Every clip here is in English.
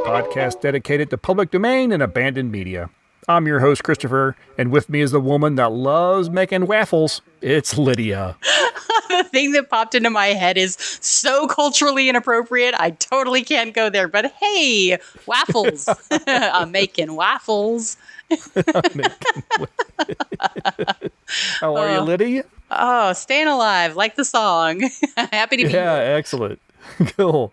Podcast dedicated to public domain and abandoned media. I'm your host, Christopher, and with me is the woman that loves making waffles. It's Lydia. The thing that popped into my head is so culturally inappropriate, I totally can't go there. But hey, waffles. I'm making waffles. How are you, Lydia? Oh, staying alive, like the song. Happy to be here. Yeah, excellent. Cool.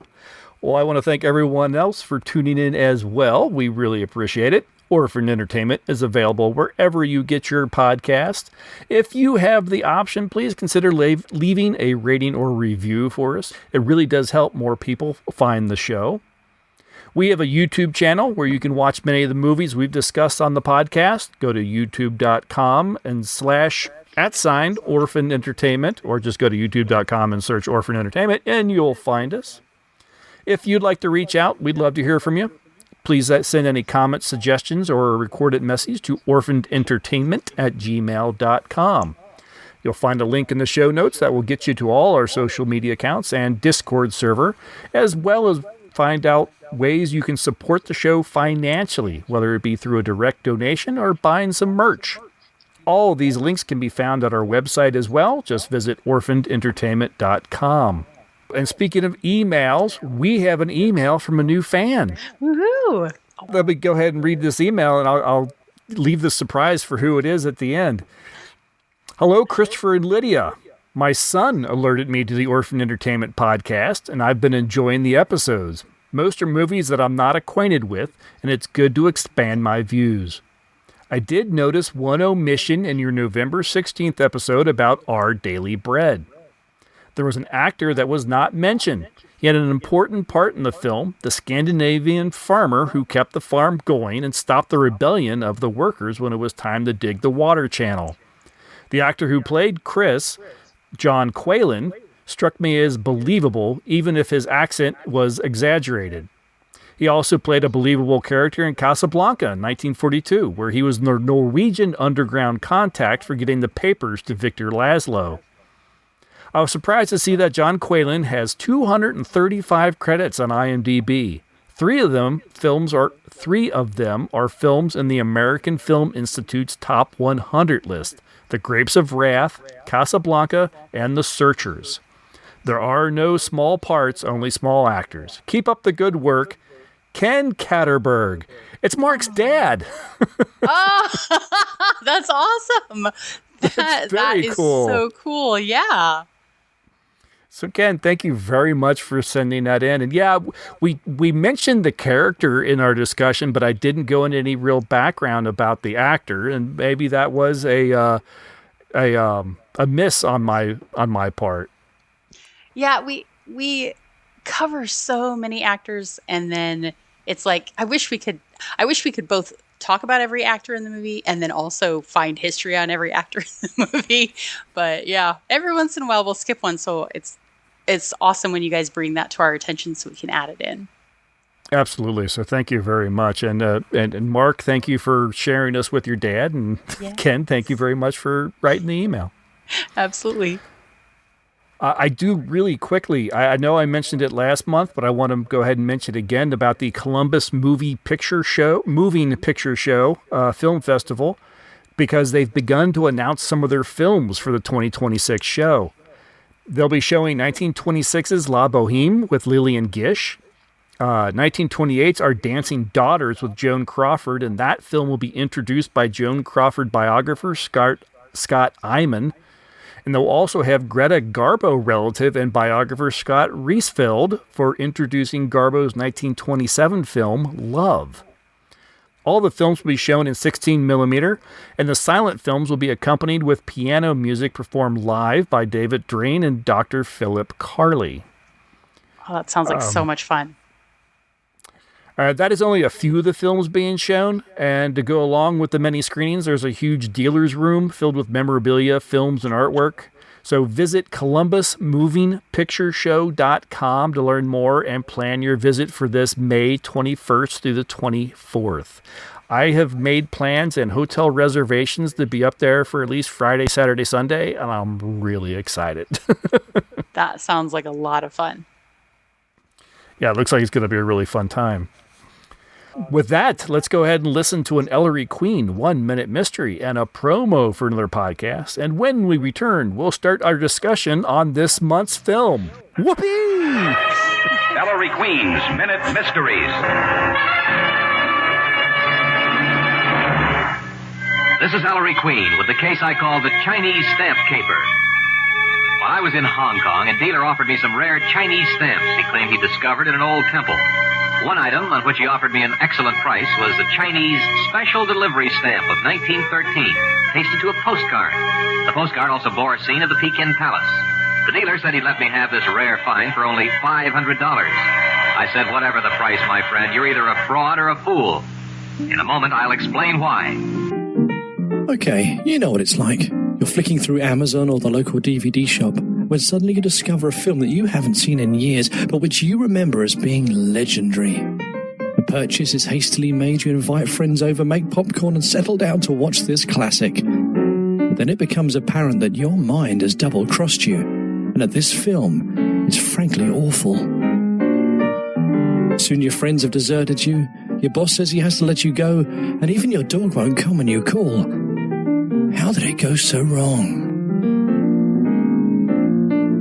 Well, I want to thank everyone else for tuning in as well. We really appreciate it. Orphan Entertainment is available wherever you get your podcast. If you have the option, please consider leaving a rating or review for us. It really does help more people find the show. We have a YouTube channel where you can watch many of the movies we've discussed on the podcast. Go to youtube.com and / Orphan Entertainment, or just go to youtube.com and search Orphan Entertainment and you'll find us. If you'd like to reach out, we'd love to hear from you. Please send any comments, suggestions, or a recorded message to orphanedentertainment@gmail.com. You'll find a link in the show notes that will get you to all our social media accounts and Discord server, as well as find out ways you can support the show financially, whether it be through a direct donation or buying some merch. All of these links can be found at our website as well. Just visit orphanedentertainment.com. And speaking of emails, we have an email from a new fan. Woohoo! Let me go ahead and read this email, and I'll leave the surprise for who it is at the end. Hello, Christopher and Lydia. My son alerted me to the Orphan Entertainment podcast, and I've been enjoying the episodes. Most are movies that I'm not acquainted with, and it's good to expand my views. I did notice one omission in your November 16th episode about Our Daily Bread. There was an actor that was not mentioned. He had an important part in the film, the Scandinavian farmer who kept the farm going and stopped the rebellion of the workers when it was time to dig the water channel. The actor who played Chris, John Quaylen, struck me as believable, even if his accent was exaggerated. He also played a believable character in Casablanca in 1942, where he was the Norwegian underground contact for getting the papers to Victor Laszlo. I was surprised to see that John Quaylen has 235 credits on IMDb. Three of them are films in the American Film Institute's Top 100 list: The Grapes of Wrath, Casablanca, and The Searchers. There are no small parts, only small actors. Keep up the good work. Ken Catterberg. It's Mark's dad. Oh, that's awesome. That is cool. So cool. Yeah. So Ken, thank you very much for sending that in. And yeah, we mentioned the character in our discussion, but I didn't go into any real background about the actor, and maybe that was a miss on my part. Yeah, we cover so many actors, and then it's like I wish we could both talk about every actor in the movie and then also find history on every actor in the movie. But yeah, every once in a while we'll skip one, so it's awesome when you guys bring that to our attention so we can add it in. Absolutely. So thank you very much. And Mark, thank you for sharing us with your dad. And yeah. Ken, thank you very much for writing the email. Absolutely. I do really quickly, I know I mentioned it last month, but I want to go ahead and mention it again about the Columbus Moving Picture Show Film Festival, because they've begun to announce some of their films for the 2026 show. They'll be showing 1926's La Boheme with Lillian Gish, 1928's Our Dancing Daughters with Joan Crawford, and that film will be introduced by Joan Crawford biographer Scott Eyman. And they'll also have Greta Garbo relative and biographer Scott Riesfeld for introducing Garbo's 1927 film, Love. All the films will be shown in 16mm, and the silent films will be accompanied with piano music performed live by David Drain and Dr. Philip Carley. Oh, that sounds like so much fun. That is only a few of the films being shown, and to go along with the many screenings, there's a huge dealer's room filled with memorabilia, films, and artwork. So visit columbusmovingpictureshow.com to learn more and plan your visit for this May 21st through the 24th. I have made plans and hotel reservations to be up there for at least Friday, Saturday, Sunday, and I'm really excited. That sounds like a lot of fun. Yeah, it looks like it's going to be a really fun time. With that, let's go ahead and listen to an Ellery Queen 1-minute mystery and a promo for another podcast. And when we return, we'll start our discussion on this month's film. Whoopee! Ellery Queen's Minute Mysteries. This is Ellery Queen with the case I call the Chinese Stamp Caper. While I was in Hong Kong, a dealer offered me some rare Chinese stamps he claimed he discovered in an old temple. One item on which he offered me an excellent price was a Chinese special delivery stamp of 1913, pasted to a postcard. The postcard also bore a scene of the Pekin Palace. The dealer said he'd let me have this rare find for only $500. I said, whatever the price, my friend, you're either a fraud or a fool. In a moment, I'll explain why. Okay, you know what it's like. You're flicking through Amazon or the local DVD shop when suddenly you discover a film that you haven't seen in years, but which you remember as being legendary. The purchase is hastily made, you invite friends over, make popcorn and settle down to watch this classic. But then it becomes apparent that your mind has double-crossed you, and that this film is frankly awful. Soon your friends have deserted you, your boss says he has to let you go, and even your dog won't come when you call. How did it go so wrong?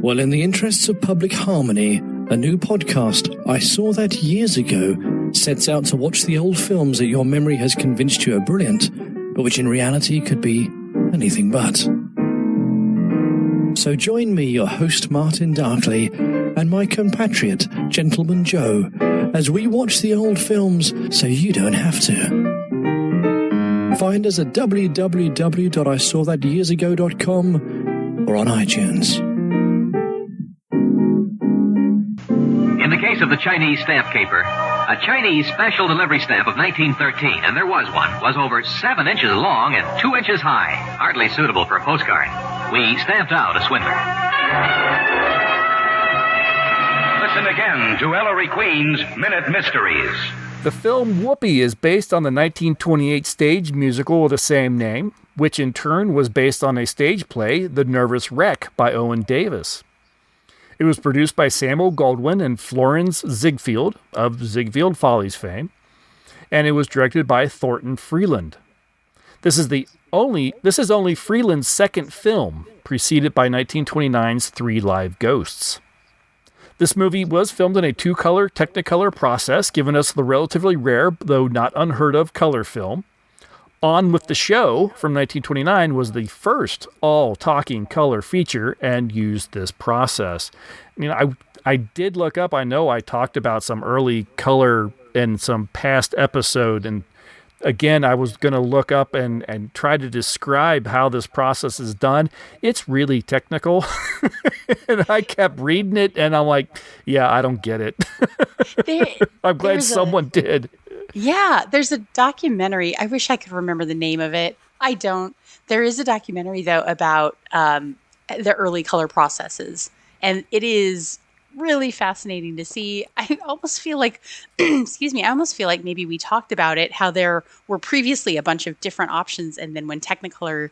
Well, in the interests of public harmony, a new podcast, I Saw That Years Ago, sets out to watch the old films that your memory has convinced you are brilliant, but which in reality could be anything but. So join me, your host Martin Darkley, and my compatriot, Gentleman Joe, as we watch the old films so you don't have to. Find us at www.isawthatyearsago.com or on iTunes. In the case of the Chinese Stamp Caper, a Chinese special delivery stamp of 1913, and there was one, was over 7 inches long and 2 inches high, hardly suitable for a postcard. We stamped out a swindler. Listen again to Ellery Queen's Minute Mysteries. The film Whoopee is based on the 1928 stage musical of the same name, which in turn was based on a stage play, The Nervous Wreck, by Owen Davis. It was produced by Samuel Goldwyn and Florence Ziegfeld of Ziegfeld Follies fame, and it was directed by Thornton Freeland. This is only Freeland's second film, preceded by 1929's Three Live Ghosts. This movie was filmed in a 2-color Technicolor process, giving us the relatively rare, though not unheard of, color film. On with the Show from 1929 was the first all-talking color feature and used this process. I did look up, I know I talked about some early color in some past episode, and again, I was going to look up and try to describe how this process is done. It's really technical. And I kept reading it, and I'm like, yeah, I don't get it. I'm glad someone did. Yeah, there's a documentary. I wish I could remember the name of it. I don't. There is a documentary, though, about the early color processes. And it is really fascinating to see. I almost feel like, I almost feel like maybe we talked about it, how there were previously a bunch of different options. And then when Technicolor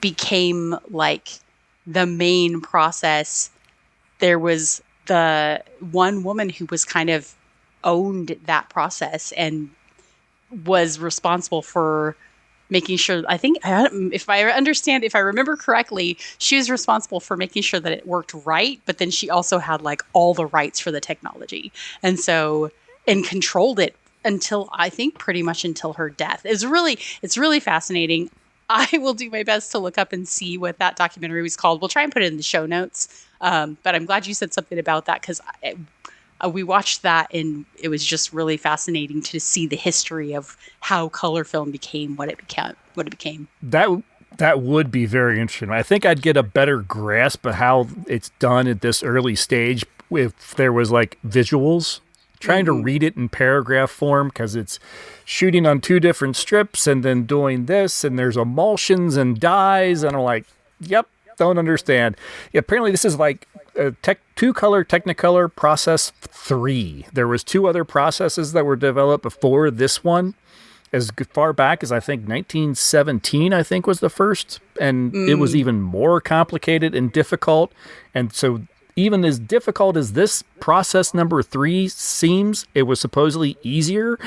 became like the main process, there was the one woman who was kind of owned that process and was responsible for making sure, I think, if I remember correctly, she was responsible for making sure that it worked right, but then she also had like all the rights for the technology. And controlled it until, I think, pretty much until her death. It's really fascinating. I will do my best to look up and see what that documentary was called. We'll try and put it in the show notes. But I'm glad you said something about that, because we watched that and it was just really fascinating to see the history of how color film became what it became. That would be very interesting. I think I'd get a better grasp of how it's done at this early stage if there was like visuals. Trying to read it in paragraph form, because it's shooting on 2 different strips and then doing this, and there's emulsions and dyes, and I'm like, yep, don't understand. Yeah, apparently this is like a two-color Technicolor process 3. There was 2 other processes that were developed before this one, as far back as I think 1917, I think was the first, and it was even more complicated and difficult. And so even as difficult as this process number 3 seems, it was supposedly easier.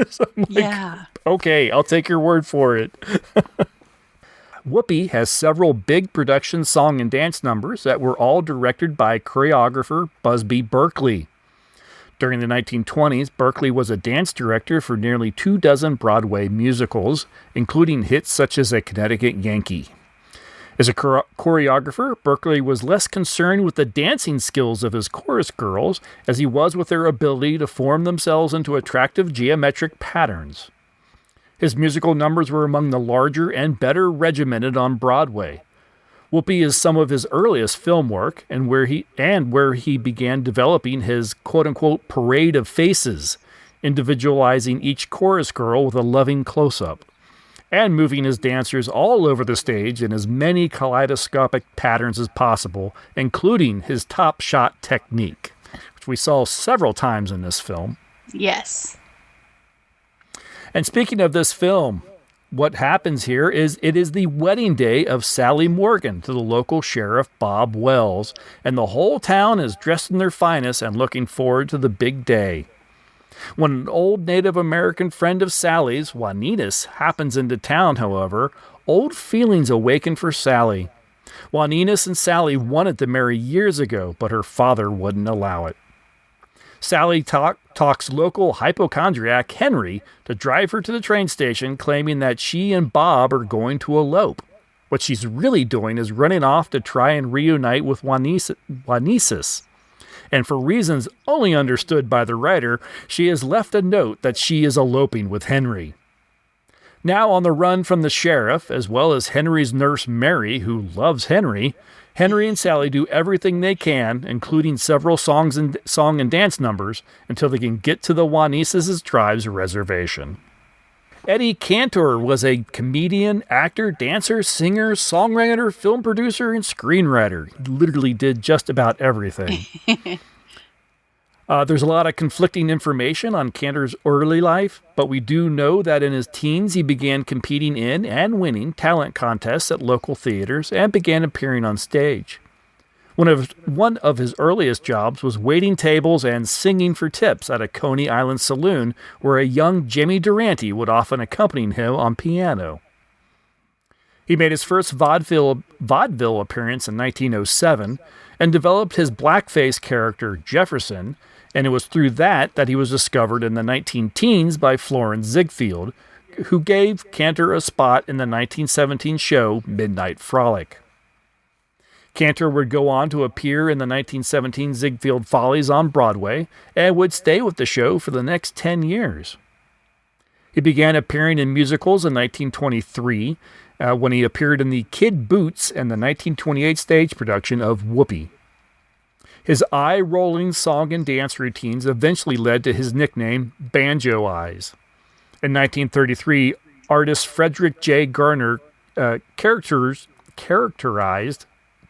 So I'm like, Yeah. okay, I'll take your word for it. Whoopee has several big production song and dance numbers that were all directed by choreographer Busby Berkeley. During the 1920s, Berkeley was a dance director for nearly 24 Broadway musicals, including hits such as A Connecticut Yankee. As a choreographer, Berkeley was less concerned with the dancing skills of his chorus girls as he was with their ability to form themselves into attractive geometric patterns. His musical numbers were among the larger and better regimented on Broadway. Whoopee is some of his earliest film work, and where he began developing his quote-unquote parade of faces, individualizing each chorus girl with a loving close-up, and moving his dancers all over the stage in as many kaleidoscopic patterns as possible, including his top shot technique, which we saw several times in this film. Yes. And speaking of this film, what happens here is it is the wedding day of Sally Morgan to the local sheriff, Bob Wells, and the whole town is dressed in their finest and looking forward to the big day. When an old Native American friend of Sally's, Juanitas, happens into town, however, old feelings awaken for Sally. Juanitas and Sally wanted to marry years ago, but her father wouldn't allow it. Sally talks local hypochondriac Henry to drive her to the train station, claiming that she and Bob are going to elope. What she's really doing is running off to try and reunite with Juanitas. And for reasons only understood by the writer, she has left a note that she is eloping with Henry. Now on the run from the sheriff, as well as Henry's nurse Mary, who loves Henry and Sally do everything they can, including several song and dance numbers, until they can get to the Juanitas' tribe's reservation. Eddie Cantor was a comedian, actor, dancer, singer, songwriter, film producer, and screenwriter. He literally did just about everything. There's a lot of conflicting information on Cantor's early life, but we do know that in his teens he began competing in and winning talent contests at local theaters and began appearing on stage. One of his earliest jobs was waiting tables and singing for tips at a Coney Island saloon where a young Jimmy Durante would often accompany him on piano. He made his first vaudeville appearance in 1907 and developed his blackface character Jefferson, and it was through that he was discovered in the 19-teens by Florence Ziegfeld, who gave Cantor a spot in the 1917 show Midnight Frolic. Cantor would go on to appear in the 1917 Ziegfeld Follies on Broadway and would stay with the show for the next 10 years. He began appearing in musicals in 1923 when he appeared in the Kid Boots and the 1928 stage production of Whoopee. His eye-rolling song and dance routines eventually led to his nickname, Banjo Eyes. In 1933, artist Frederick J. Garner characterized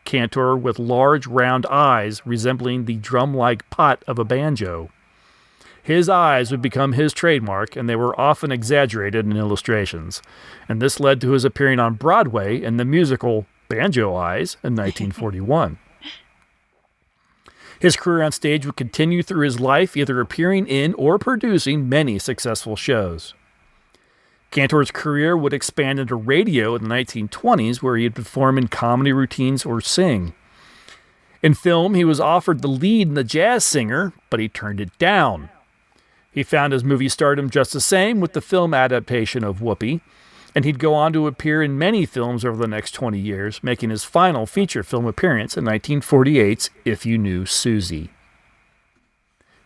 Cantor with large, round eyes resembling the drum-like pot of a banjo. His eyes would become his trademark, and they were often exaggerated in illustrations. And this led to his appearing on Broadway in the musical Banjo Eyes in 1941. His career on stage would continue through his life, either appearing in or producing many successful shows. Cantor's career would expand into radio in the 1920s, where he'd perform in comedy routines or sing. In film, he was offered the lead in The Jazz Singer, but he turned it down. He found his movie stardom just the same with the film adaptation of Whoopee, and he'd go on to appear in many films over the next 20 years, making his final feature film appearance in 1948's If You Knew Susie.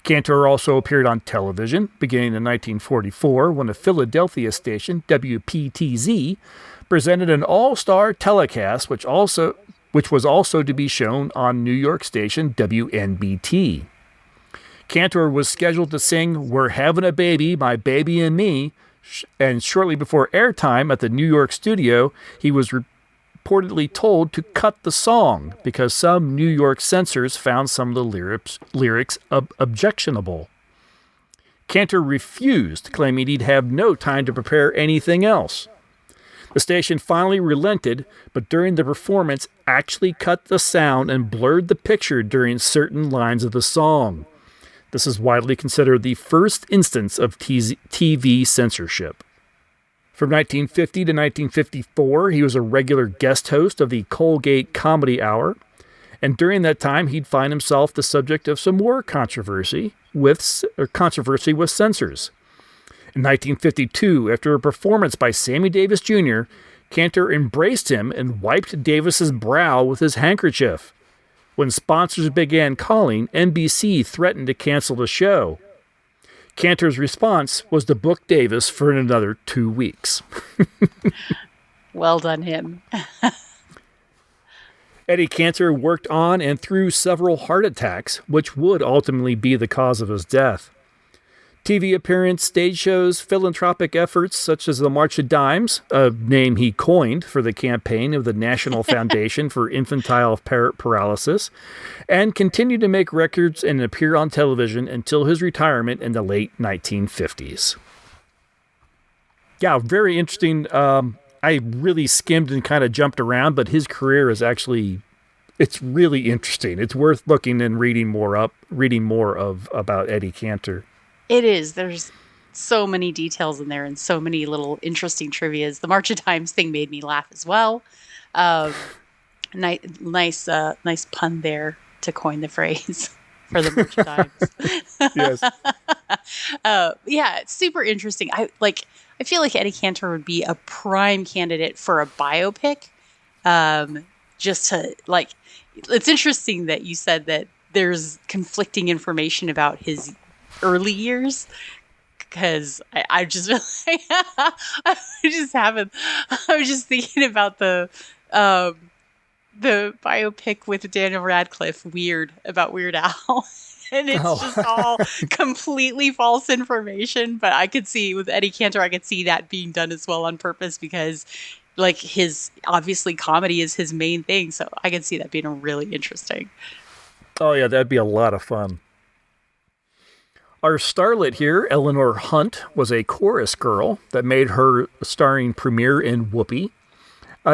Cantor also appeared on television, beginning in 1944 when a Philadelphia station, WPTZ, presented an all-star telecast which was also to be shown on New York station WNBT. Cantor was scheduled to sing We're Having a Baby, My Baby and Me, and shortly before airtime at the New York studio, he was reportedly told to cut the song because some New York censors found some of the lyrics objectionable. Cantor refused, claiming he'd have no time to prepare anything else. The station finally relented, but during the performance actually cut the sound and blurred the picture during certain lines of the song. This is widely considered the first instance of TV censorship. From 1950 to 1954, he was a regular guest host of the Colgate Comedy Hour, and during that time he'd find himself the subject of some more controversy with censors. In 1952, after a performance by Sammy Davis Jr., Cantor embraced him and wiped Davis's brow with his handkerchief. When sponsors began calling, NBC threatened to cancel the show. Cantor's response was to book Davis for another 2 weeks. Well done, him. Eddie Cantor worked on and through several heart attacks, which would ultimately be the cause of his death. TV appearance, stage shows, philanthropic efforts such as the March of Dimes, a name he coined for the campaign of the National Foundation for Infantile Paralysis, and continued to make records and appear on television until his retirement in the late 1950s. Yeah, very interesting. I really skimmed and kind of jumped around, but his career is actually, it's really interesting. It's worth looking and reading more about Eddie Cantor. It is. There's so many details in there and so many little interesting trivias. The March of Dimes thing made me laugh as well. Nice pun there to coin the phrase for the March of Dimes. Yes. Yeah, it's super interesting. I feel like Eddie Cantor would be a prime candidate for a biopic. Just to it's interesting that you said that there's conflicting information about his early years, because I was just thinking about the biopic with Daniel Radcliffe, about Weird Al. And it's just all completely false information. But I could see with Eddie Cantor, I could see that being done as well on purpose, because his obviously comedy is his main thing. So I could see that being really interesting. Oh yeah, that'd be a lot of fun. Our starlet here, Eleanor Hunt, was a chorus girl that made her starring premiere in Whoopee.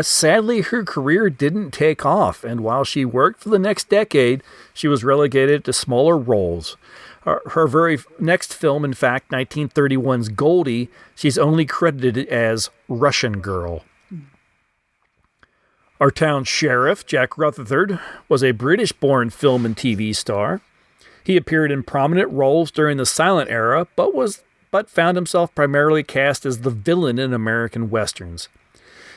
Sadly, her career didn't take off, and while she worked for the next decade, she was relegated to smaller roles. Her very next film, in fact, 1931's Goldie, she's only credited as Russian Girl. Our town sheriff, Jack Rutherford, was a British-born film and TV star. He appeared in prominent roles during the silent era, but found himself primarily cast as the villain in American westerns.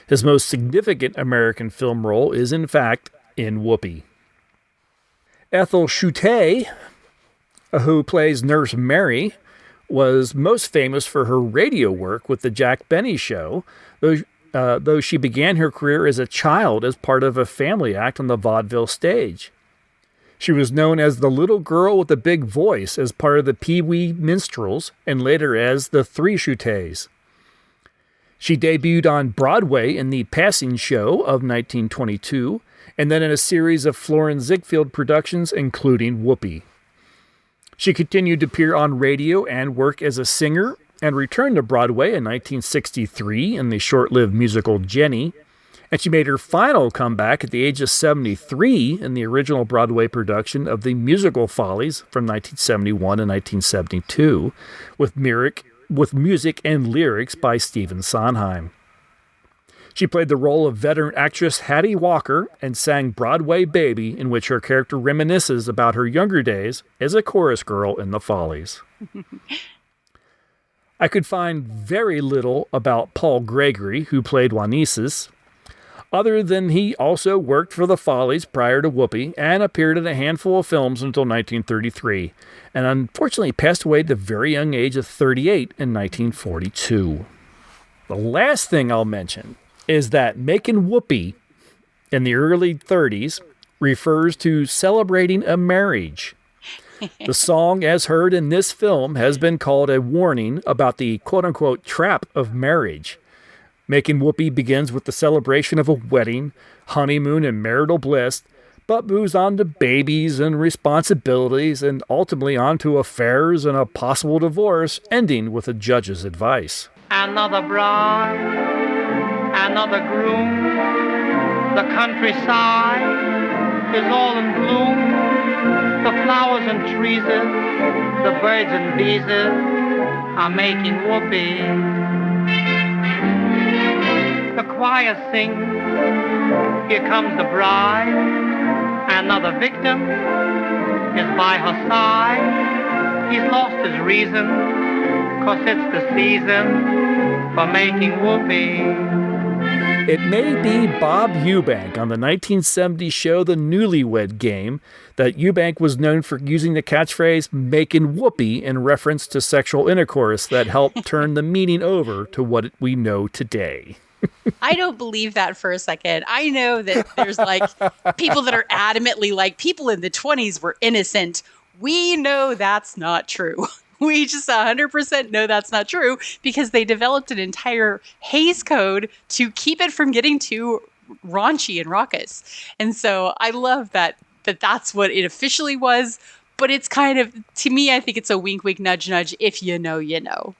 His most significant American film role is, in fact, in Whoopee. Ethel Schutte, who plays Nurse Mary, was most famous for her radio work with The Jack Benny Show, though she began her career as a child as part of a family act on the vaudeville stage. She was known as the little girl with the big voice as part of the Pee Wee Minstrels and later as the Three Schuttes. She debuted on Broadway in The Passing Show of 1922 and then in a series of Florin Ziegfeld productions, including Whoopee. She continued to appear on radio and work as a singer and returned to Broadway in 1963 in the short-lived musical Jenny. And she made her final comeback at the age of 73 in the original Broadway production of The Musical Follies from 1971 and 1972, with music and lyrics by Stephen Sondheim. She played the role of veteran actress Hattie Walker and sang Broadway Baby, in which her character reminisces about her younger days as a chorus girl in the Follies. I could find very little about Paul Gregory, who played Juanesis, other than he also worked for the Follies prior to Whoopee and appeared in a handful of films until 1933, and unfortunately passed away at the very young age of 38 in 1942. The last thing I'll mention is that making Whoopee in the early 30s refers to celebrating a marriage. The song, as heard in this film, has been called a warning about the quote-unquote trap of marriage. Making Whoopee begins with the celebration of a wedding, honeymoon, and marital bliss, but moves on to babies and responsibilities and ultimately on to affairs and a possible divorce, ending with a judge's advice. Another bride, another groom, the countryside is all in bloom, the flowers and trees, the birds and bees are making whoopee. The choir sings, here comes the bride, another victim is by her side. He's lost his reason, 'cause it's the season for making whoopee. It may be Bob Eubank on the 1970 show The Newlywed Game that Eubank was known for using the catchphrase "making whoopee" in reference to sexual intercourse that helped turn the meaning over to what we know today. I don't believe that for a second. I know that there's like people that are adamantly like people in the 20s were innocent. We know that's not true. We just 100% know that's not true because they developed an entire Hays Code to keep it from getting too raunchy and raucous. And so I love that's what it officially was. But it's kind of, to me, I think it's a wink, wink, nudge, nudge. If you know, you know.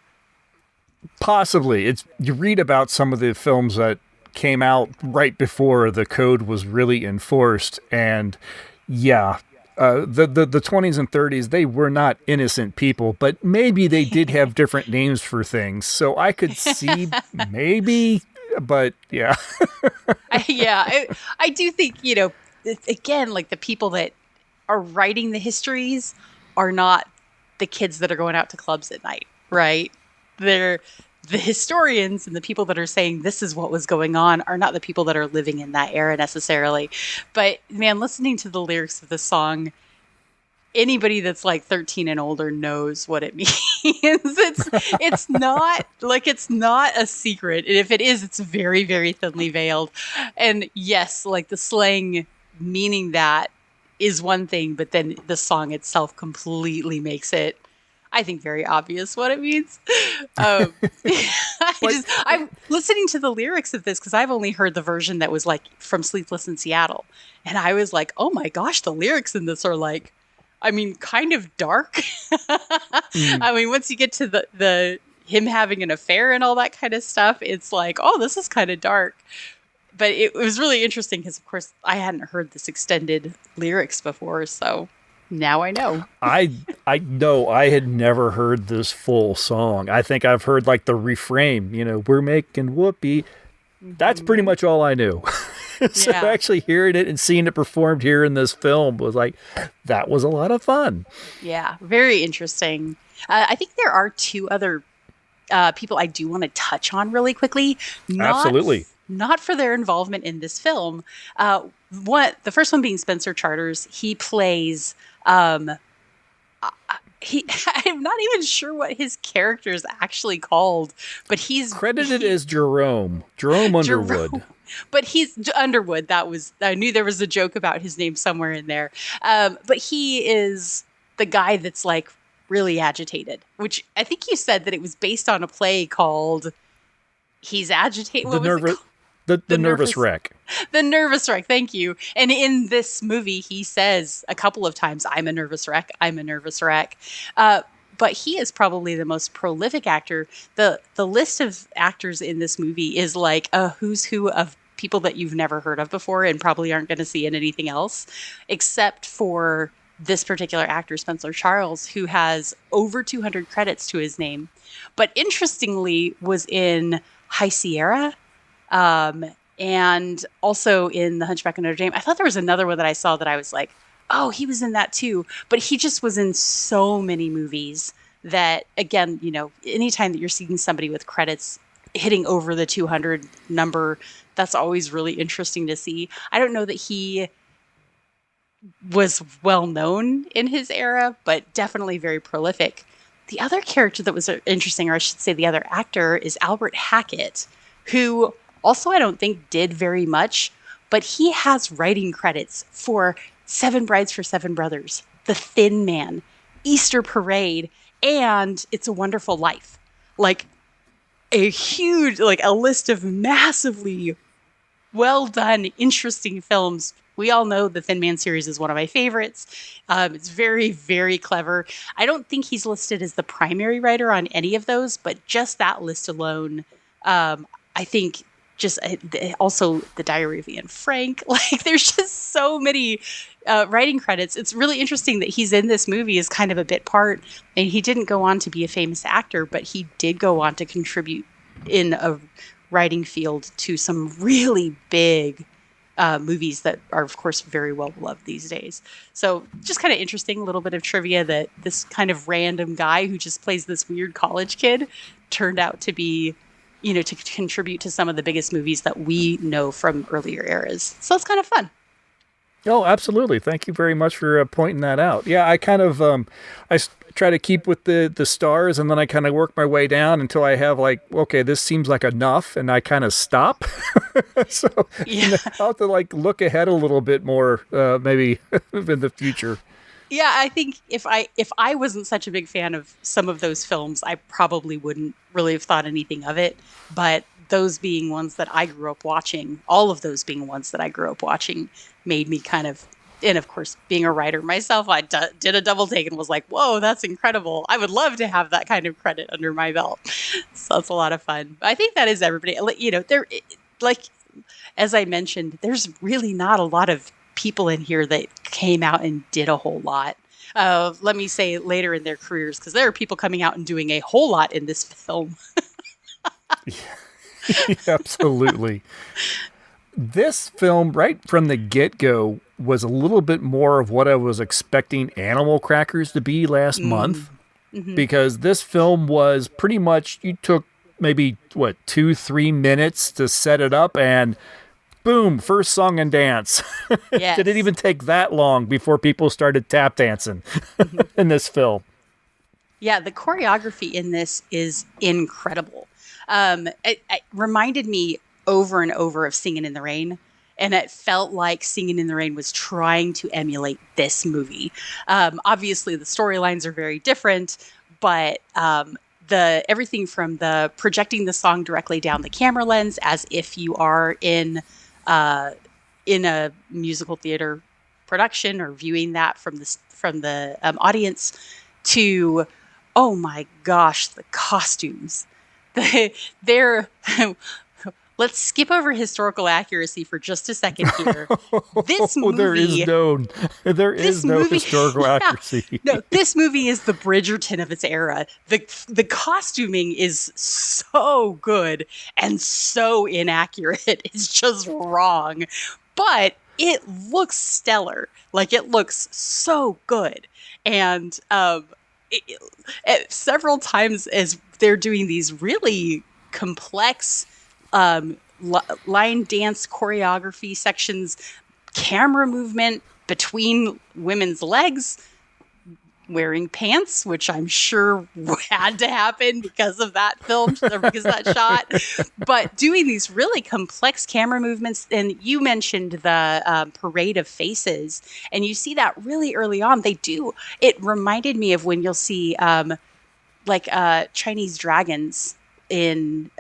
Possibly. You read about some of the films that came out right before the code was really enforced. And yeah, the 20s and 30s, they were not innocent people, but maybe they did have different names for things. So I could see maybe, but yeah. I do think, again, like the people that are writing the histories are not the kids that are going out to clubs at night, right? They're the historians, and the people that are saying this is what was going on are not the people that are living in that era necessarily. But man, listening to the lyrics of the song, anybody that's like 13 and older knows what it means. It's not a secret. And if it is, it's very, very thinly veiled. And yes, like the slang meaning that is one thing, but then the song itself completely makes it, I think, very obvious what it means. I'm listening to the lyrics of this because I've only heard the version that was like from Sleepless in Seattle. And I was like, oh my gosh, the lyrics in this are like, I mean, kind of dark. I mean, once you get to the him having an affair and all that kind of stuff, it's like, oh, this is kind of dark. But it was really interesting because, of course, I hadn't heard this extended lyrics before, so now I know. I know I had never heard this full song. I think I've heard like the refrain, we're making whoopee. That's pretty much all I knew. So actually hearing it and seeing it performed here in this film was like, that was a lot of fun. Yeah, very interesting. I think there are two other people I do want to touch on really quickly. Absolutely. Not for their involvement in this film. The first one being Spencer Charters. He plays... I'm not even sure what his character is actually called, but he's credited as Jerome Underwood. But he's Underwood. I knew there was a joke about his name somewhere in there. But he is the guy that's like really agitated, which I think you said that it was based on a play called He's Agitated. The Nervous Wreck. The Nervous Wreck, thank you. And in this movie, he says a couple of times, I'm a nervous wreck, I'm a nervous wreck. But he is probably the most prolific actor. The list of actors in this movie is like a who's who of people that you've never heard of before and probably aren't going to see in anything else, except for this particular actor, Spencer Charles, who has over 200 credits to his name. But interestingly, was in High Sierra, and also in The Hunchback of Notre Dame. I thought there was another one that I saw that I was like, oh, he was in that too. But he just was in so many movies that, again, anytime that you're seeing somebody with credits hitting over the 200 number, that's always really interesting to see. I don't know that he was well known in his era, but definitely very prolific. The other character that was interesting, or I should say the other actor, is Albert Hackett, who also I don't think did very much, but he has writing credits for Seven Brides for Seven Brothers, The Thin Man, Easter Parade, and It's a Wonderful Life. Like, a huge, like a list of massively well done, interesting films. We all know the Thin Man series is one of my favorites. It's very, very clever. I don't think he's listed as the primary writer on any of those, but just that list alone, I think just also the Diary of Anne Frank. Like, there's just so many writing credits. It's really interesting that he's in this movie as kind of a bit part, and he didn't go on to be a famous actor, but he did go on to contribute in a writing field to some really big movies that are, of course, very well beloved these days. So just kind of interesting, a little bit of trivia that this kind of random guy who just plays this weird college kid turned out to be, to contribute to some of the biggest movies that we know from earlier eras. So it's kind of fun. Oh, absolutely. Thank you very much for pointing that out. Yeah, I kind of, try to keep with the stars, and then I kind of work my way down until I have like, okay, this seems like enough, and I kind of stop. So I'll have to like look ahead a little bit more, maybe in the future. Yeah, I think if I wasn't such a big fan of some of those films, I probably wouldn't really have thought anything of it. But those being ones that I grew up watching, all of those being ones that I grew up watching, made me kind of, and of course, being a writer myself, I did a double take and was like, whoa, that's incredible. I would love to have that kind of credit under my belt. So that's a lot of fun. I think that is everybody. There, like, as I mentioned, there's really not a lot of people in here that came out and did a whole lot. Let me say later in their careers, because there are people coming out and doing a whole lot in this film. Yeah, absolutely. This film, right from the get-go, was a little bit more of what I was expecting Animal Crackers to be last month. Mm-hmm. Because this film was pretty much, you took maybe, 2-3 minutes to set it up, and boom, first song and dance. Yes. Didn't even take that long before people started tap dancing in this film. Yeah, the choreography in this is incredible. It reminded me over and over of Singin' in the Rain, and it felt like Singin' in the Rain was trying to emulate this movie. Obviously, the storylines are very different, but everything from the projecting the song directly down the camera lens as if you are in a musical theater production or viewing that from the audience, to, oh my gosh, the costumes. They're let's skip over historical accuracy for just a second here. This movie, there is no historical accuracy. No, this movie is the Bridgerton of its era. The costuming is so good and so inaccurate. It's just wrong. But it looks stellar. Like, it looks so good. And several times as they're doing these really complex line dance choreography sections, camera movement between women's legs, wearing pants, which I'm sure had to happen because of that film, or because of that shot, but doing these really complex camera movements. And you mentioned the parade of faces, and you see that really early on. It reminded me of when you'll see Chinese dragons in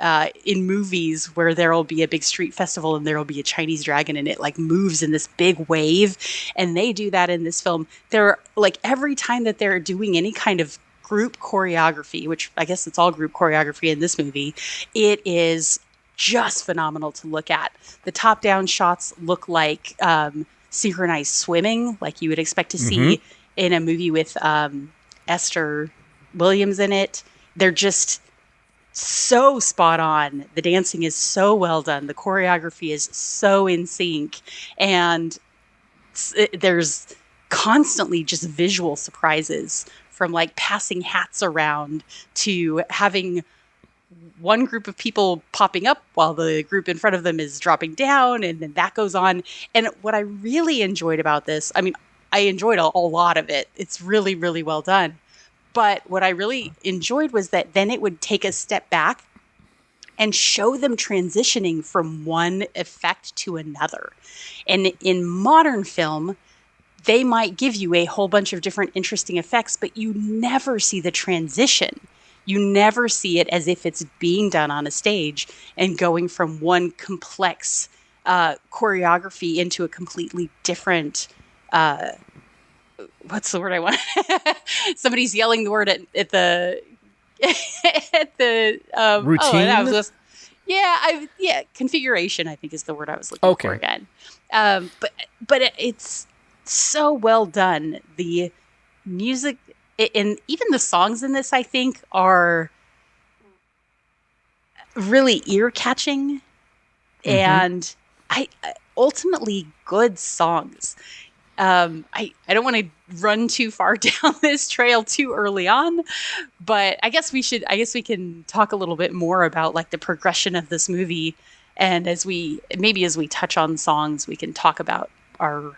movies where there will be a big street festival and there will be a Chinese dragon, and it like moves in this big wave. And they do that in this film. They're like, every time that they're doing any kind of group choreography, which I guess it's all group choreography in this movie, it is just phenomenal to look at. The top down shots look like synchronized swimming, like you would expect to see in a movie with Esther Williams in it. They're just so spot on. The dancing is so well done. The choreography is so in sync. And there's constantly just visual surprises, from like passing hats around to having one group of people popping up while the group in front of them is dropping down. And then that goes on. And what I really enjoyed about this, I mean, I enjoyed a lot of it. It's really, really well done. But what I really enjoyed was that then it would take a step back and show them transitioning from one effect to another. And in modern film, they might give you a whole bunch of different interesting effects, but you never see the transition. you never see it as if it's being done on a stage and going from one complex choreography into a completely different what's the word I want? Somebody's yelling the word at the at the routine. Configuration, I think, is the word I was looking for again. But it's so well done. The music and even the songs in this, I think, are really ear catching and ultimately good songs. I don't want to run too far down this trail too early on, but I guess we can talk a little bit more about like the progression of this movie. And as we touch on songs, we can talk about our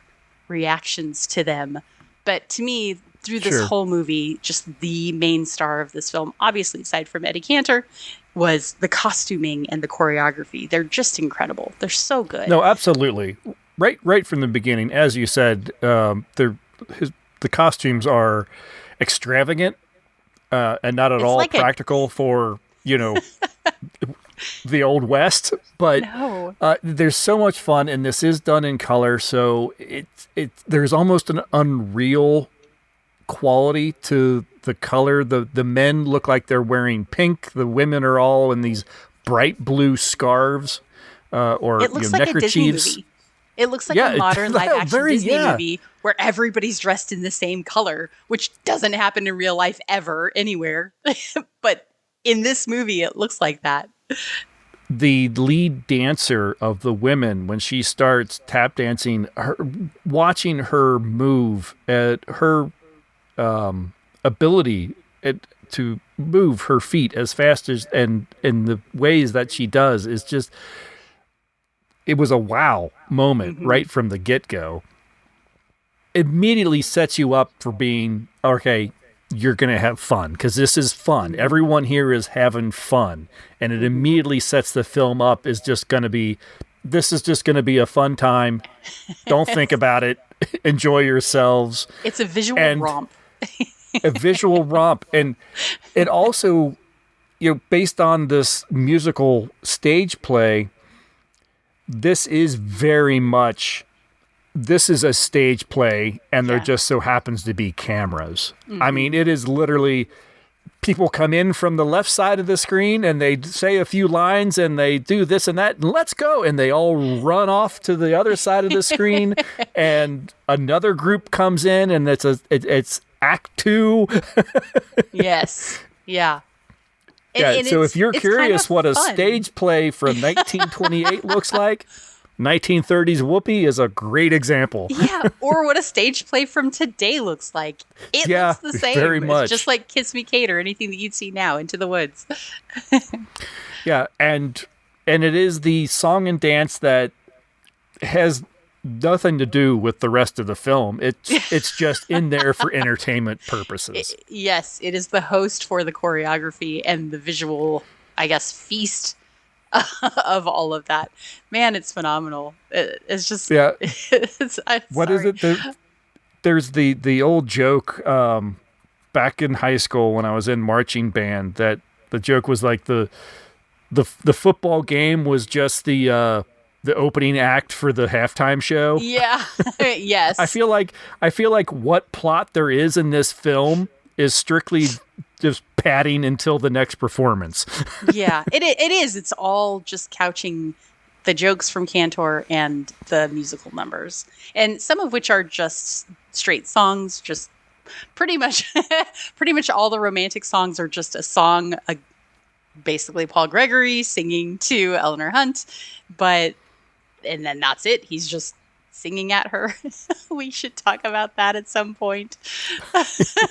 reactions to them. But to me, through this whole movie, just the main star of this film, obviously aside from Eddie Cantor, was the costuming and the choreography. They're just incredible. They're so good. No, absolutely. Right from the beginning, as you said, the costumes are extravagant and not at all like practical for, the Old West. But there's so much fun, and this is done in color, so there's almost an unreal quality to the color. The men look like they're wearing pink. The women are all in these bright blue scarves or it looks like neckerchiefs. A Disney movie. It looks like a modern live-action Disney movie where everybody's dressed in the same color, which doesn't happen in real life ever, anywhere. But in this movie, it looks like that. The lead dancer of the women, when she starts tap dancing, watching her move, her ability to move her feet as fast as and in the ways that she does is just... It was a wow moment right from the get-go. Immediately sets you up for being, okay, you're going to have fun, because this is fun. Everyone here is having fun. And it immediately sets the film up as just going to be, this is just going to be a fun time. Don't think about it. Enjoy yourselves. It's a visual romp. A visual romp. And it also, based on this musical stage play, this is a stage play, and there just so happens to be cameras. I mean, it is literally people come in from the left side of the screen and they say a few lines and they do this and that, and let's go. And they all run off to the other side of the screen and another group comes in and it's act 2. Yes. Yeah. And so if you're curious what a stage play from 1928 looks like, 1930s Whoopee is a great example. Yeah, or what a stage play from today looks like. It looks the same. Very much. It's just like Kiss Me Kate or anything that you'd see now, Into the Woods. Yeah, and it is the song and dance that has nothing to do with the rest of the film. It's just in there for entertainment purposes. Yes, it is the host for the choreography and the visual, I guess, feast of all of that. Man, it's phenomenal. It's just What is it? There's the old joke back in high school when I was in marching band that the joke was like the football game was just the opening act for the halftime show. Yeah. Yes. I feel like what plot there is in this film is strictly just padding until the next performance. Yeah, it is. It's all just couching the jokes from Cantor and the musical numbers, and some of which are just straight songs. Just pretty much all the romantic songs are just a song, basically Paul Gregory singing to Eleanor Hunt, and then that's it. He's just singing at her. We should talk about that at some point.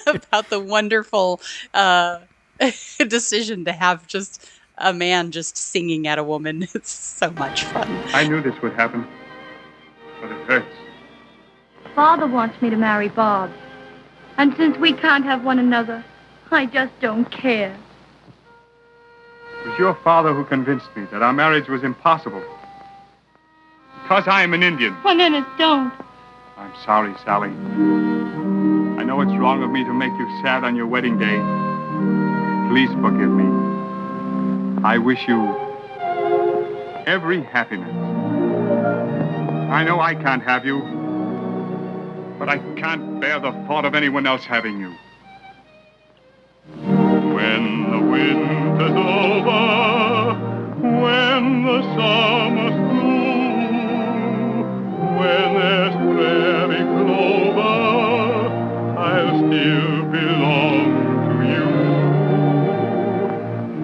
About the wonderful decision to have just a man just singing at a woman. It's so much fun. I knew this would happen, but it hurts. Father wants me to marry Bob. And since we can't have one another, I just don't care. It was your father who convinced me that our marriage was impossible. Because I am an Indian. Well, then it don't. I'm sorry, Sally. I know it's wrong of me to make you sad on your wedding day. Please forgive me. I wish you every happiness. I know I can't have you, but I can't bear the thought of anyone else having you. When the winter's over, when the summer's through, when there's prairie clover, I'll still belong to you.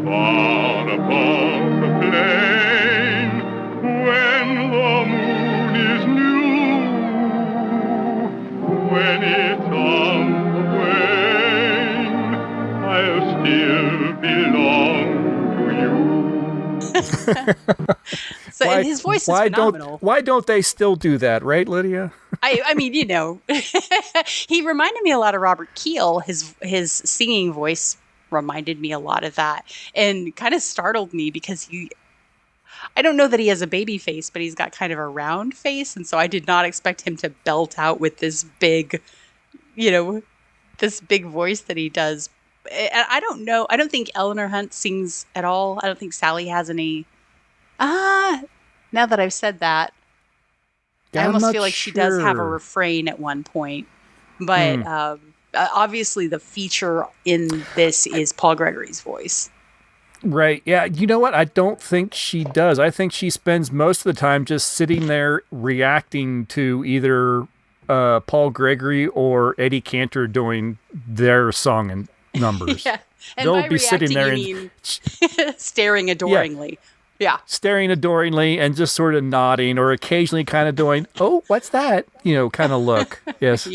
Far above the plain, when the moon is new, when it's on the wane, I'll still belong to you. So and his voice is phenomenal. Why don't they still do that, right, Lydia? I mean, you know, he reminded me a lot of Robert Keel. His singing voice reminded me a lot of that, and kind of startled me because I don't know that he has a baby face, but he's got kind of a round face, and so I did not expect him to belt out with this big, this big voice that he does. I don't know. I don't think Eleanor Hunt sings at all. I don't think Sally has any. Now that I've said that, I almost feel like she does have a refrain at one point. But obviously the feature in this is Paul Gregory's voice. Right. Yeah. You know what? I don't think she does. I think she spends most of the time just sitting there reacting to either Paul Gregory or Eddie Cantor doing their song and numbers. Yeah. And they'll by be sitting there and staring adoringly. Yeah. Staring adoringly and just sort of nodding or occasionally kind of doing, oh, what's that? Kind of look. Yes.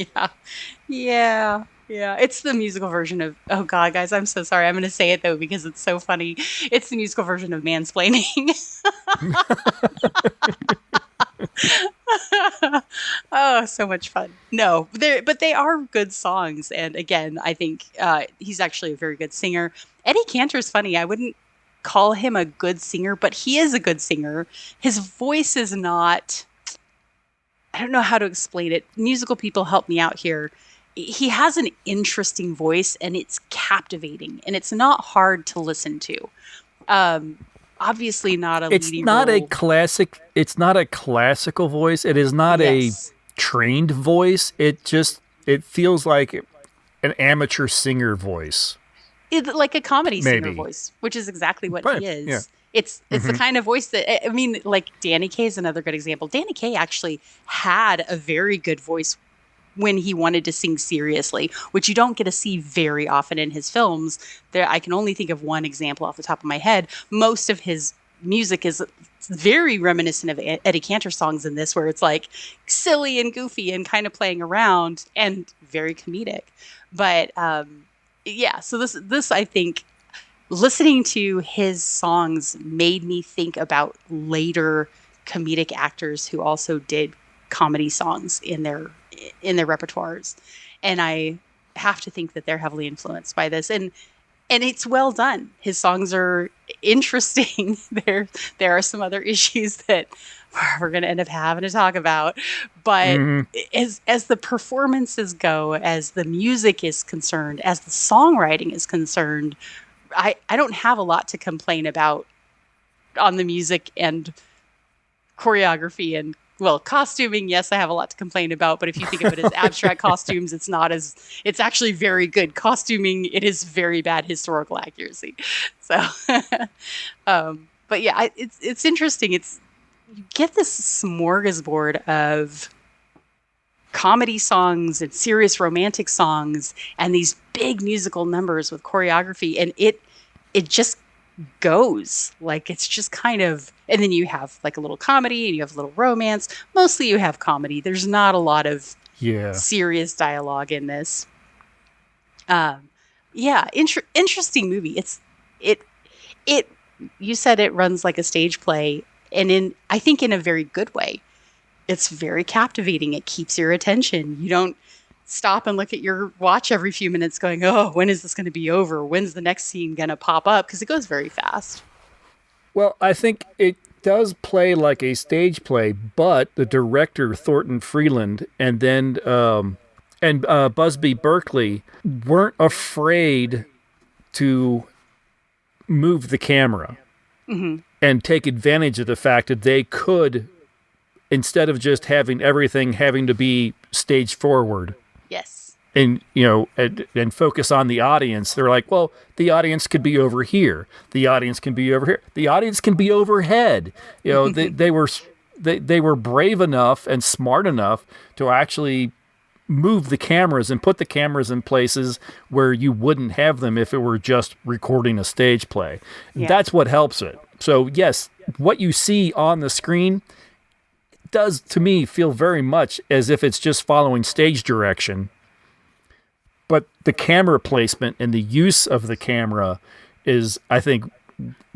Yeah. It's the musical version of, oh God, guys, I'm so sorry. I'm going to say it though, because it's so funny. It's the musical version of mansplaining. Oh, so much fun. No, but they are good songs. And again, I think he's actually a very good singer. Eddie Cantor's funny. I wouldn't call him a good singer, but he is a good singer. His voice is not, I don't know how to explain it. Musical people help me out here. He has an interesting voice and it's captivating and it's not hard to listen to. Obviously not a leading role. It's not a classical voice. It is not a trained voice. It feels like an amateur singer voice. Like a comedy singer voice, which is exactly what he is. Yeah. It's the kind of voice that, I mean, like Danny Kaye is another good example. Danny Kaye actually had a very good voice when he wanted to sing seriously, which you don't get to see very often in his films. I can only think of one example off the top of my head. Most of his music is very reminiscent of Eddie Cantor songs in this, where it's like silly and goofy and kind of playing around and very comedic. But so this I think, listening to his songs made me think about later comedic actors who also did comedy songs in their repertoires, and I have to think that they're heavily influenced by this, and it's well done. His songs are interesting. There are some other issues that we're going to end up having to talk about, but as the performances go, as the music is concerned, as the songwriting is concerned, I don't have a lot to complain about on the music and choreography and, well, costuming. Yes, I have a lot to complain about, but if you think of it as abstract costumes, it's actually very good costuming. It is very bad historical accuracy. So, but yeah, it's interesting. You get this smorgasbord of comedy songs and serious romantic songs and these big musical numbers with choreography, and it just goes like, it's just kind of, and then you have like a little comedy and you have a little romance. Mostly you have comedy. There's not a lot of serious dialogue in this. Interesting movie. You said it runs like a stage play, and I think in a very good way. It's very captivating. It keeps your attention. You don't stop and look at your watch every few minutes going, oh, when is this going to be over? When's the next scene going to pop up? Because it goes very fast. Well, I think it does play like a stage play, but the director, Thornton Freeland, and then Busby Berkeley weren't afraid to move the camera and take advantage of the fact that they could, instead of just having everything having to be stage forward Yes. and, and focus on the audience, they're like, well, the audience could be over here. The audience can be over here. The audience can be overhead. They were brave enough and smart enough to actually move the cameras and put the cameras in places where you wouldn't have them if it were just recording a stage play. Yeah. That's what helps it. So yes, what you see on the screen does to me feel very much as if it's just following stage direction. But the camera placement and the use of the camera is, I think,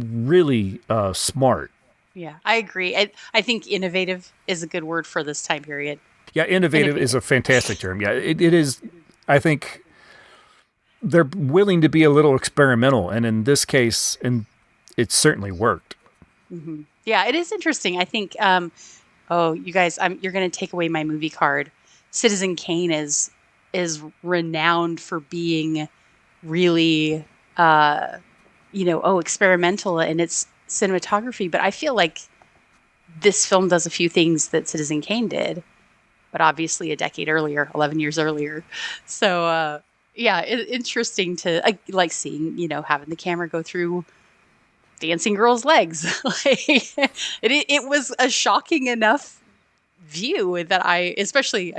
really smart. Yeah, I agree. I think innovative is a good word for this time period. Yeah, innovative is a fantastic term. Yeah, it is. I think they're willing to be a little experimental, and in this case, it certainly worked. Mm-hmm. Yeah, it is interesting. I think, you guys, you're going to take away my movie card. Citizen Kane is renowned for being really, experimental in its cinematography. But I feel like this film does a few things that Citizen Kane did, but obviously a decade earlier, 11 years earlier. So, interesting to like seeing, having the camera go through dancing girls' legs. It was a shocking enough view that especially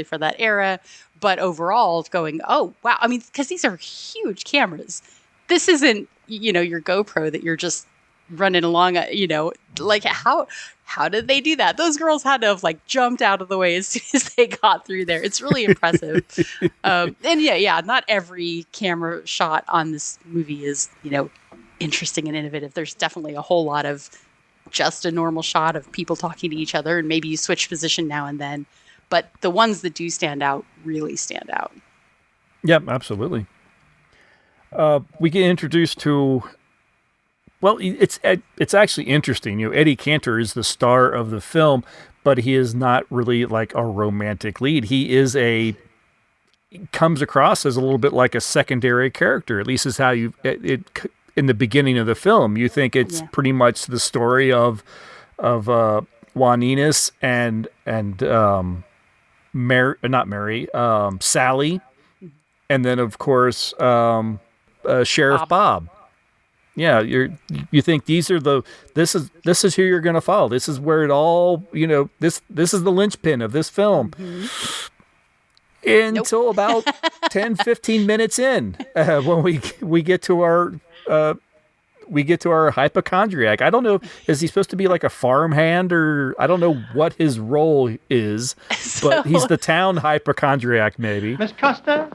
for that era, but overall going, oh, wow. I mean, because these are huge cameras. This isn't, your GoPro that you're just running along, like how did they do that? Those girls had to have jumped out of the way as soon as they got through there. It's really impressive. Not every camera shot on this movie is, interesting and innovative. There's definitely a whole lot of just a normal shot of people talking to each other, and maybe you switch position now and then. But the ones that do stand out really stand out. Yep, absolutely. We get introduced to, well, it's actually interesting. Eddie Cantor is the star of the film, but he is not really like a romantic lead. He comes across as a little bit like a secondary character. At least is how in the beginning of the film. You think it's pretty much the story of Juaninas and Sally, and then of course Sheriff Bob. Yeah, you think this is who you're going to follow. This is where it all, this is the linchpin of this film. Mm-hmm. Until about 10, 15 minutes in, when we get to our hypochondriac. I don't know, is he supposed to be like a farmhand, or I don't know what his role is, but he's the town hypochondriac maybe. Miss Custer,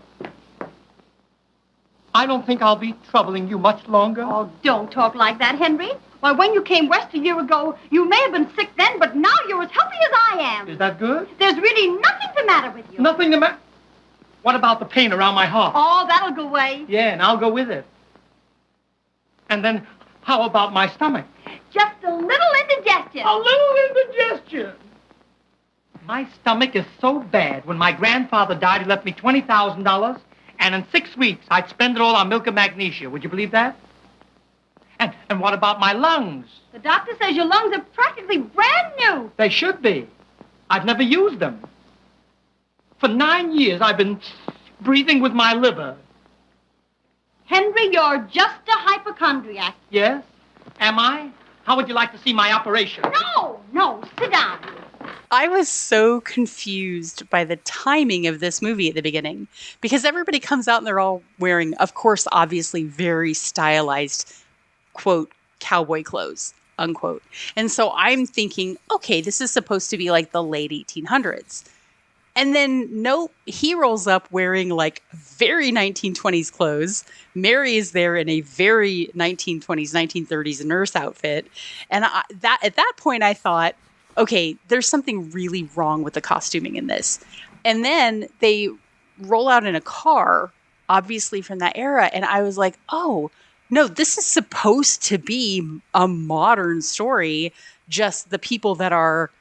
I don't think I'll be troubling you much longer. Oh, don't talk like that, Henry. Why, when you came west a year ago, you may have been sick then, but now you're as healthy as I am. Is that good? There's really nothing the matter with you. Nothing the matter? What about the pain around my heart? Oh, that'll go away. Yeah, and I'll go with it. And then, how about my stomach? Just a little indigestion. A little indigestion? My stomach is so bad. When my grandfather died, he left me $20,000, and in 6 weeks, I'd spend it all on milk and magnesia. Would you believe that? And what about my lungs? The doctor says your lungs are practically brand new. They should be. I've never used them. For 9 years, I've been breathing with my liver. Henry, you're just a hypochondriac. Yes? Am I? How would you like to see my operation? No, sit down. I was so confused by the timing of this movie at the beginning, because everybody comes out and they're all wearing, of course, obviously very stylized, quote, cowboy clothes, unquote. And so I'm thinking, okay, this is supposed to be like the late 1800s. And then, nope, he rolls up wearing like very 1920s clothes. Mary is there in a very 1920s, 1930s nurse outfit. And at that point, I thought, okay, there's something really wrong with the costuming in this. And then they roll out in a car, obviously from that era. And I was like, oh, no, this is supposed to be a modern story. Just the people that are,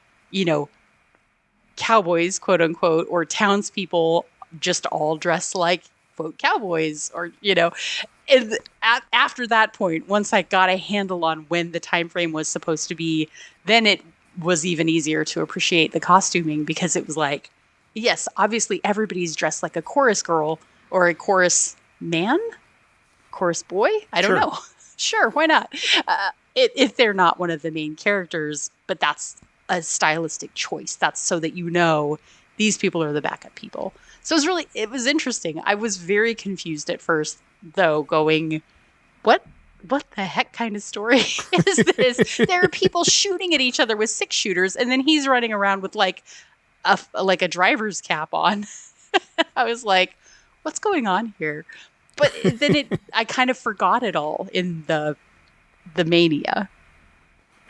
cowboys, quote unquote, or townspeople, just all dressed like quote cowboys, or and after that point, once I got a handle on when the time frame was supposed to be, then it was even easier to appreciate the costuming, because it was like, yes, obviously everybody's dressed like a chorus girl or a chorus man, chorus boy. I don't know. Sure, why not? If they're not one of the main characters, but that's a stylistic choice. That's so that these people are the backup people. So it was interesting. I was very confused at first, though, going, what the heck kind of story is this? There are people shooting at each other with 6-shooters, and then he's running around with like a driver's cap on. I was like, what's going on here? But then I kind of forgot it all in the mania.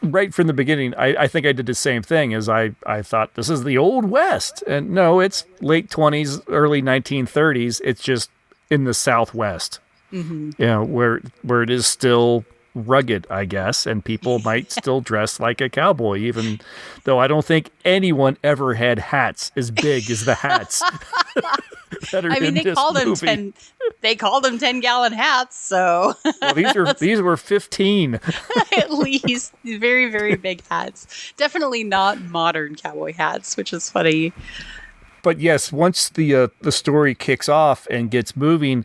Right from the beginning, I think I did the same thing. As I thought, this is the Old West. And no, it's late 20s, early 1930s. It's just in the Southwest. Mm-hmm. Where it is still rugged, I guess, and people might still dress like a cowboy, even though I don't think anyone ever had hats as big as the hats that are in this movie. They called them 10-gallon hats, so well, these were 15 at least. Very, very big hats. Definitely not modern cowboy hats, which is funny. But yes, once the story kicks off and gets moving,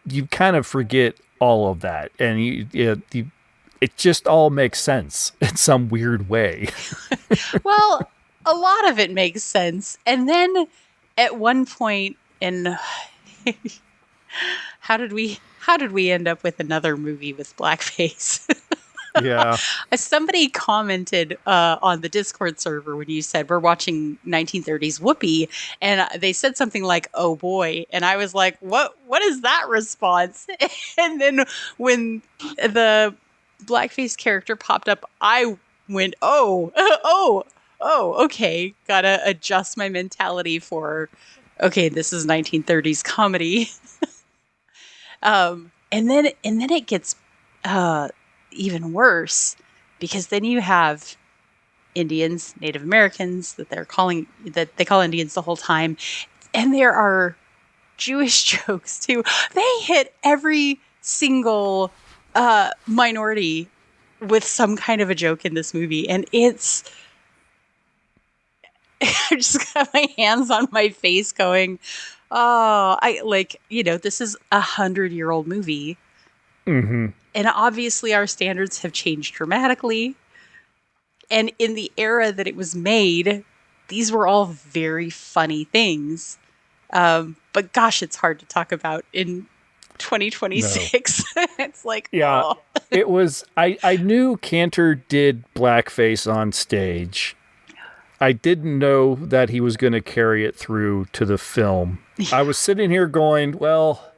you kind of forget all of that, and it just all makes sense in some weird way. Well, a lot of it makes sense, and then at one point in how did we end up with another movie with blackface? Yeah. Somebody commented on the Discord server when you said we're watching 1930s Whoopee, and they said something like, "Oh boy," and I was like, "What is that response?" And then when the blackface character popped up, I went, "Oh, okay, gotta adjust my mentality for, okay, this is 1930s comedy." And then it gets even worse, because then you have Indians, Native Americans that they call Indians the whole time, and there are Jewish jokes too. They hit every single minority with some kind of a joke in this movie, and it's I just got my hands on my face going, oh, this is 100-year-old movie. Mm-hmm. And obviously our standards have changed dramatically. And in the era that it was made, these were all very funny things. But gosh, it's hard to talk about in 2026. No. It's like, yeah, oh. It was, I knew Cantor did blackface on stage. I didn't know that he was going to carry it through to the film. I was sitting here going, well,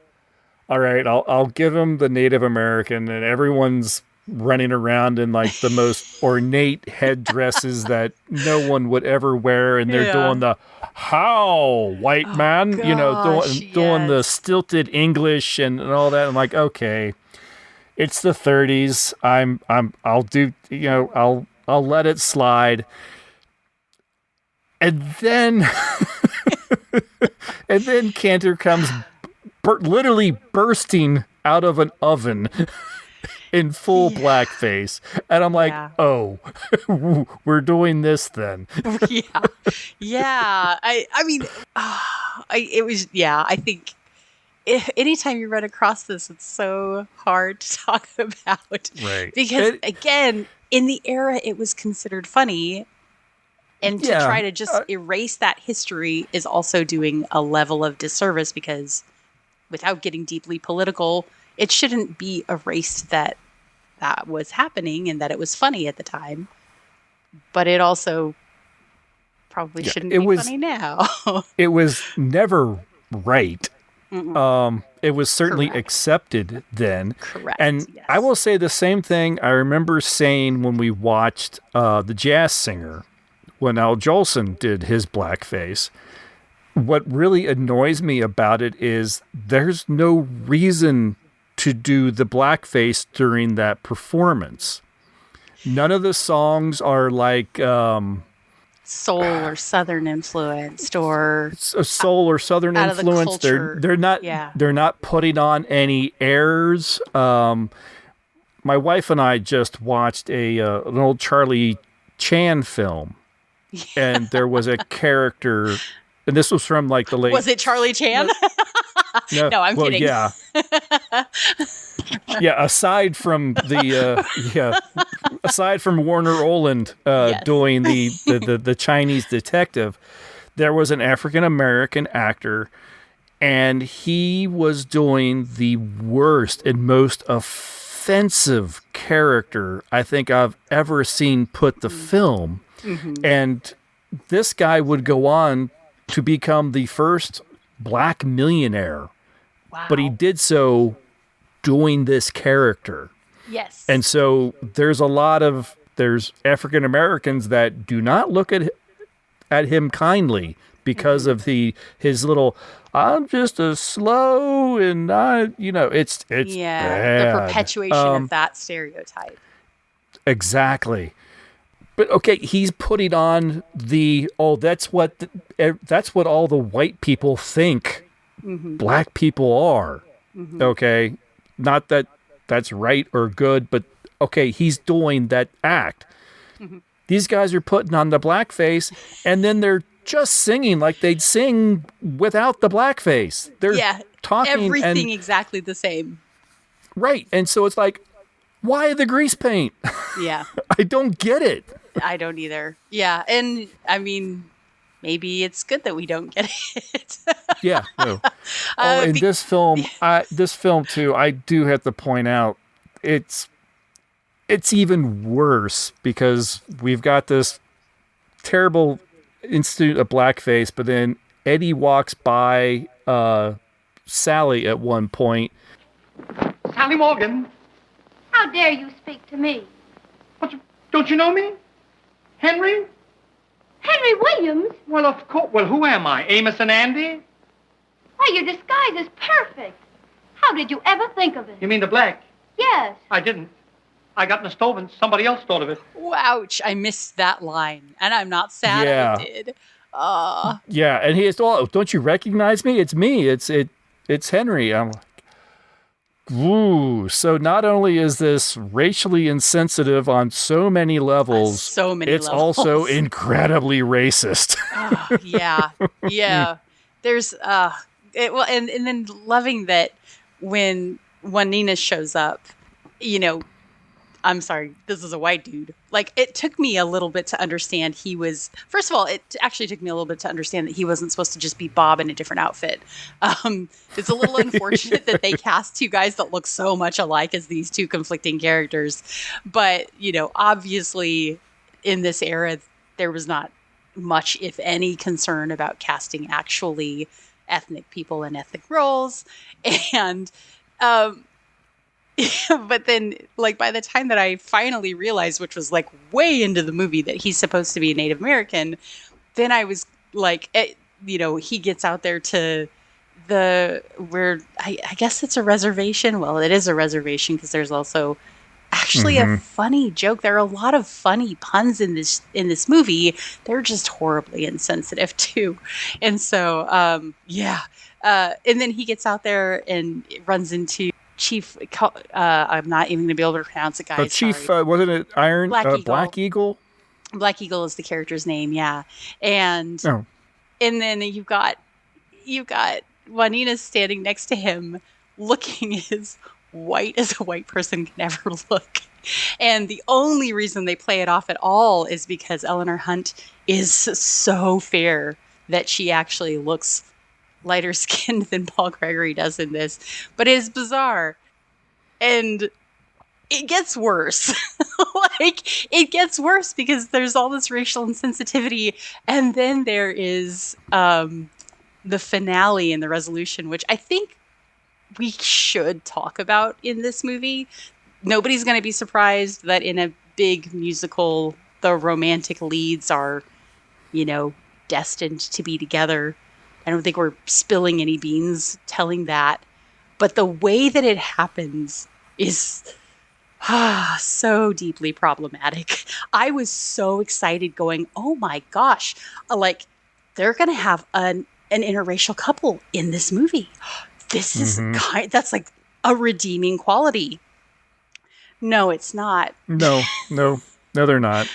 all right, I'll give him the Native American, and everyone's running around in like the most ornate headdresses that no one would ever wear, and they're doing the "how, white man," gosh, doing the stilted English and all that. I'm like, okay, it's the 30s. I'll do, I'll let it slide. And then Cantor comes literally bursting out of an oven in full blackface. And I'm like, oh, we're doing this then. Yeah. I mean, I think anytime you run across this, it's so hard to talk about. Right. Because, again, in the era, it was considered funny. And to try to just erase that history is also doing a level of disservice, because without getting deeply political, it shouldn't be erased that was happening and that it was funny at the time. But it also probably shouldn't be funny now. It was never right. It was certainly accepted then. Correct. And yes. I will say the same thing I remember saying when we watched The Jazz Singer, when Al Jolson did his blackface. What really annoys me about it is there's no reason to do the blackface during that performance. None of the songs are like soul or Southern influenced or a soul or Southern out of the influence. culture. They're not putting on any airs. My wife and I just watched an old Charlie Chan film, and there was a character, and this was from like the late. Was it Charlie Chan? No, I'm kidding. Yeah. Yeah, aside from Warner Oland doing the Chinese detective, there was an African American actor, and he was doing the worst and most offensive character I think I've ever seen put to film. And this guy would go on to become the first black millionaire. Wow. But he did so doing this character. Yes. And so there's African Americans that do not look at him kindly because of his little, I'm just a slow and it's bad. The perpetuation of that stereotype. Exactly. But okay, he's putting on that's what all the white people think black people are. Okay. Not that that's right or good, but okay, he's doing that act. These guys are putting on the blackface, and then they're just singing like they'd sing without the blackface. They're talking everything exactly the same. Right. And so it's like, why the grease paint? Yeah. I don't get it. I don't either. Yeah. And I mean, maybe it's good that we don't get it. Yeah. No. This film too, I do have to point out, it's even worse because we've got this terrible institute of blackface, but then Eddie walks by Sally at one point. Sally Morgan. How dare you speak to me? Don't you know me? Henry? Henry Williams? Well, of course. Well, who am I? Amos and Andy? Why, your disguise is perfect. How did you ever think of it? You mean the black? Yes. I didn't. I got in the stove and somebody else thought of it. Ouch. I missed that line. And I'm not sad I did. Yeah, and he is, don't you recognize me? It's me. It's Henry. I'm like, ooh. So not only is this racially insensitive on so many levels, it's also incredibly racist. Yeah. There's and then loving that when Nina shows up, I'm sorry, this is a white dude. Like, it took me a little bit to understand first of all, it actually took me a little bit to understand that he wasn't supposed to just be Bob in a different outfit. It's a little unfortunate that they cast two guys that look so much alike as these two conflicting characters. But, obviously in this era, there was not much, if any, concern about casting actually ethnic people in ethnic roles. And, but then, like, by the time that I finally realized, which was like way into the movie, that he's supposed to be a Native American, then I was like, he gets out there to where I guess it's a reservation. Well, it is a reservation because there's also actually a funny joke. There are a lot of funny puns in this movie. They're just horribly insensitive too. And so, and then he gets out there and runs into Chief, I'm not even going to be able to pronounce it, guys. Chief, wasn't it Black Eagle? Black Eagle is the character's name, yeah. And then you've got Juanita standing next to him, looking as white as a white person can ever look. And the only reason they play it off at all is because Eleanor Hunt is so fair that she actually looks lighter skinned than Paul Gregory does in this. But it is bizarre. And it gets worse. It gets worse because there's all this racial insensitivity. And then there is the finale and the resolution, which I think we should talk about in this movie. Nobody's going to be surprised that in a big musical, the romantic leads are, destined to be together. I don't think we're spilling any beans telling that. But the way that it happens is So deeply problematic. I was so excited going, oh my gosh, like they're going to have an interracial couple in this movie. This is that's like a redeeming quality. No, it's not. No, they're not.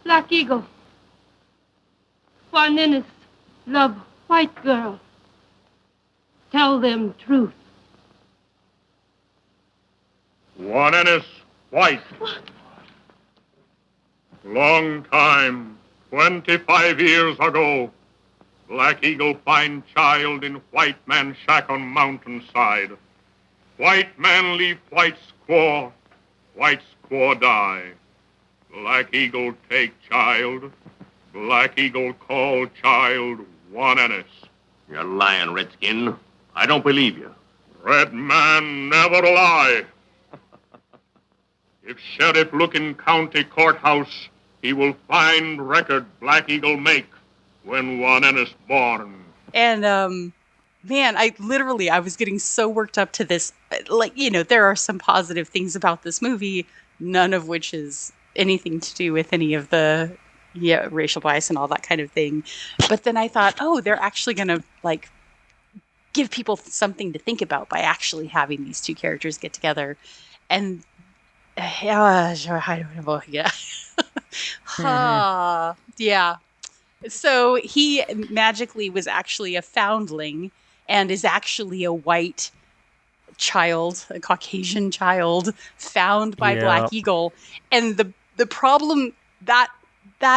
Black Eagle. Juan Innes love white girl. Tell them truth. Juan Ennis, white. Long time, 25 years ago, Black Eagle find child in white man shack on mountainside. White man leave white squaw die. Black Eagle take child. Black Eagle call child Juan Ennis. You're lying, Redskin. I don't believe you. Red man never lie. If sheriff look in county courthouse, he will find record Black Eagle make when Juan Ennis born. And, man, I was getting so worked up to this. Like, there are some positive things about this movie, none of which is anything to do with any of the racial bias and all that kind of thing. But then I thought, oh, they're actually going to, like, give people something to think about by actually having these two characters get together. And I don't know. Yeah. So he magically was actually a foundling and is actually a white child, a Caucasian child found by Black Eagle. And the problem that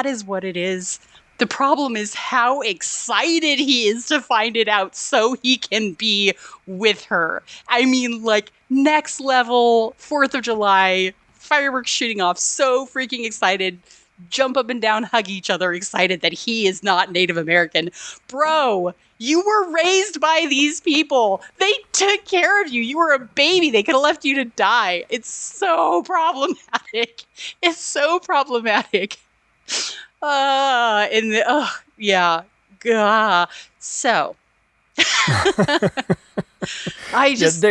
is what it is. The problem is how excited he is to find it out so he can be with her. I mean, like, next level, 4th of July, fireworks shooting off, so freaking excited, jump up and down, hug each other, excited that he is not Native American. Bro, you were raised by these people. They took care of you. You were a baby. They could have left you to die. It's so problematic. It's so problematic. So I just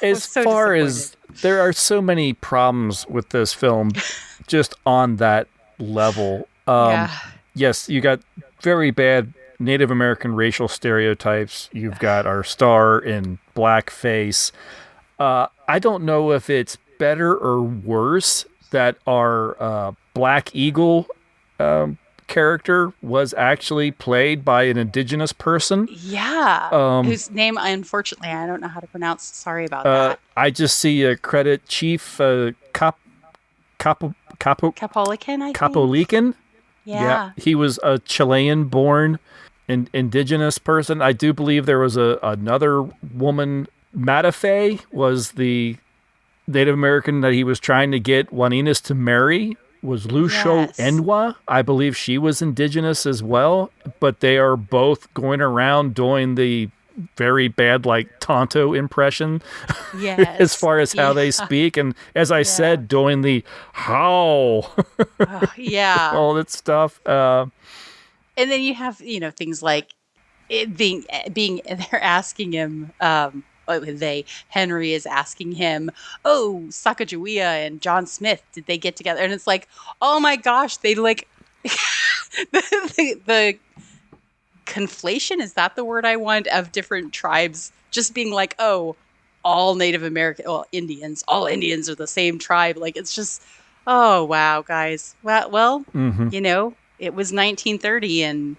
as far as there are so many problems with this film just on that level. Yes, you got very bad Native American racial stereotypes. You've got our star in blackface. I don't know if it's better or worse that our Black Eagle character was actually played by an indigenous person. Yeah. Whose name, unfortunately, I don't know how to pronounce. Sorry about that. I just see a credit Chief Capolican, I think. Capolican. Yeah. He was a Chilean-born indigenous person. I do believe there was another woman. Matafe was the Native American that he was trying to get Juaninas to marry. Was Lusho Enwa. I believe she was indigenous as well, but they are both going around doing the very bad, like, Tonto impression as far as how they speak. And as I said, doing the how. All that stuff. And then you have, things like it being they're asking him, Henry is asking him, oh, Sacagawea and John Smith, did they get together? And it's like, oh my gosh, they like the conflation, is that the word I want, of different tribes just being like, oh, all Native American, Indians, all Indians are the same tribe. Like, it's just, oh wow, guys. Well, it was 1930 and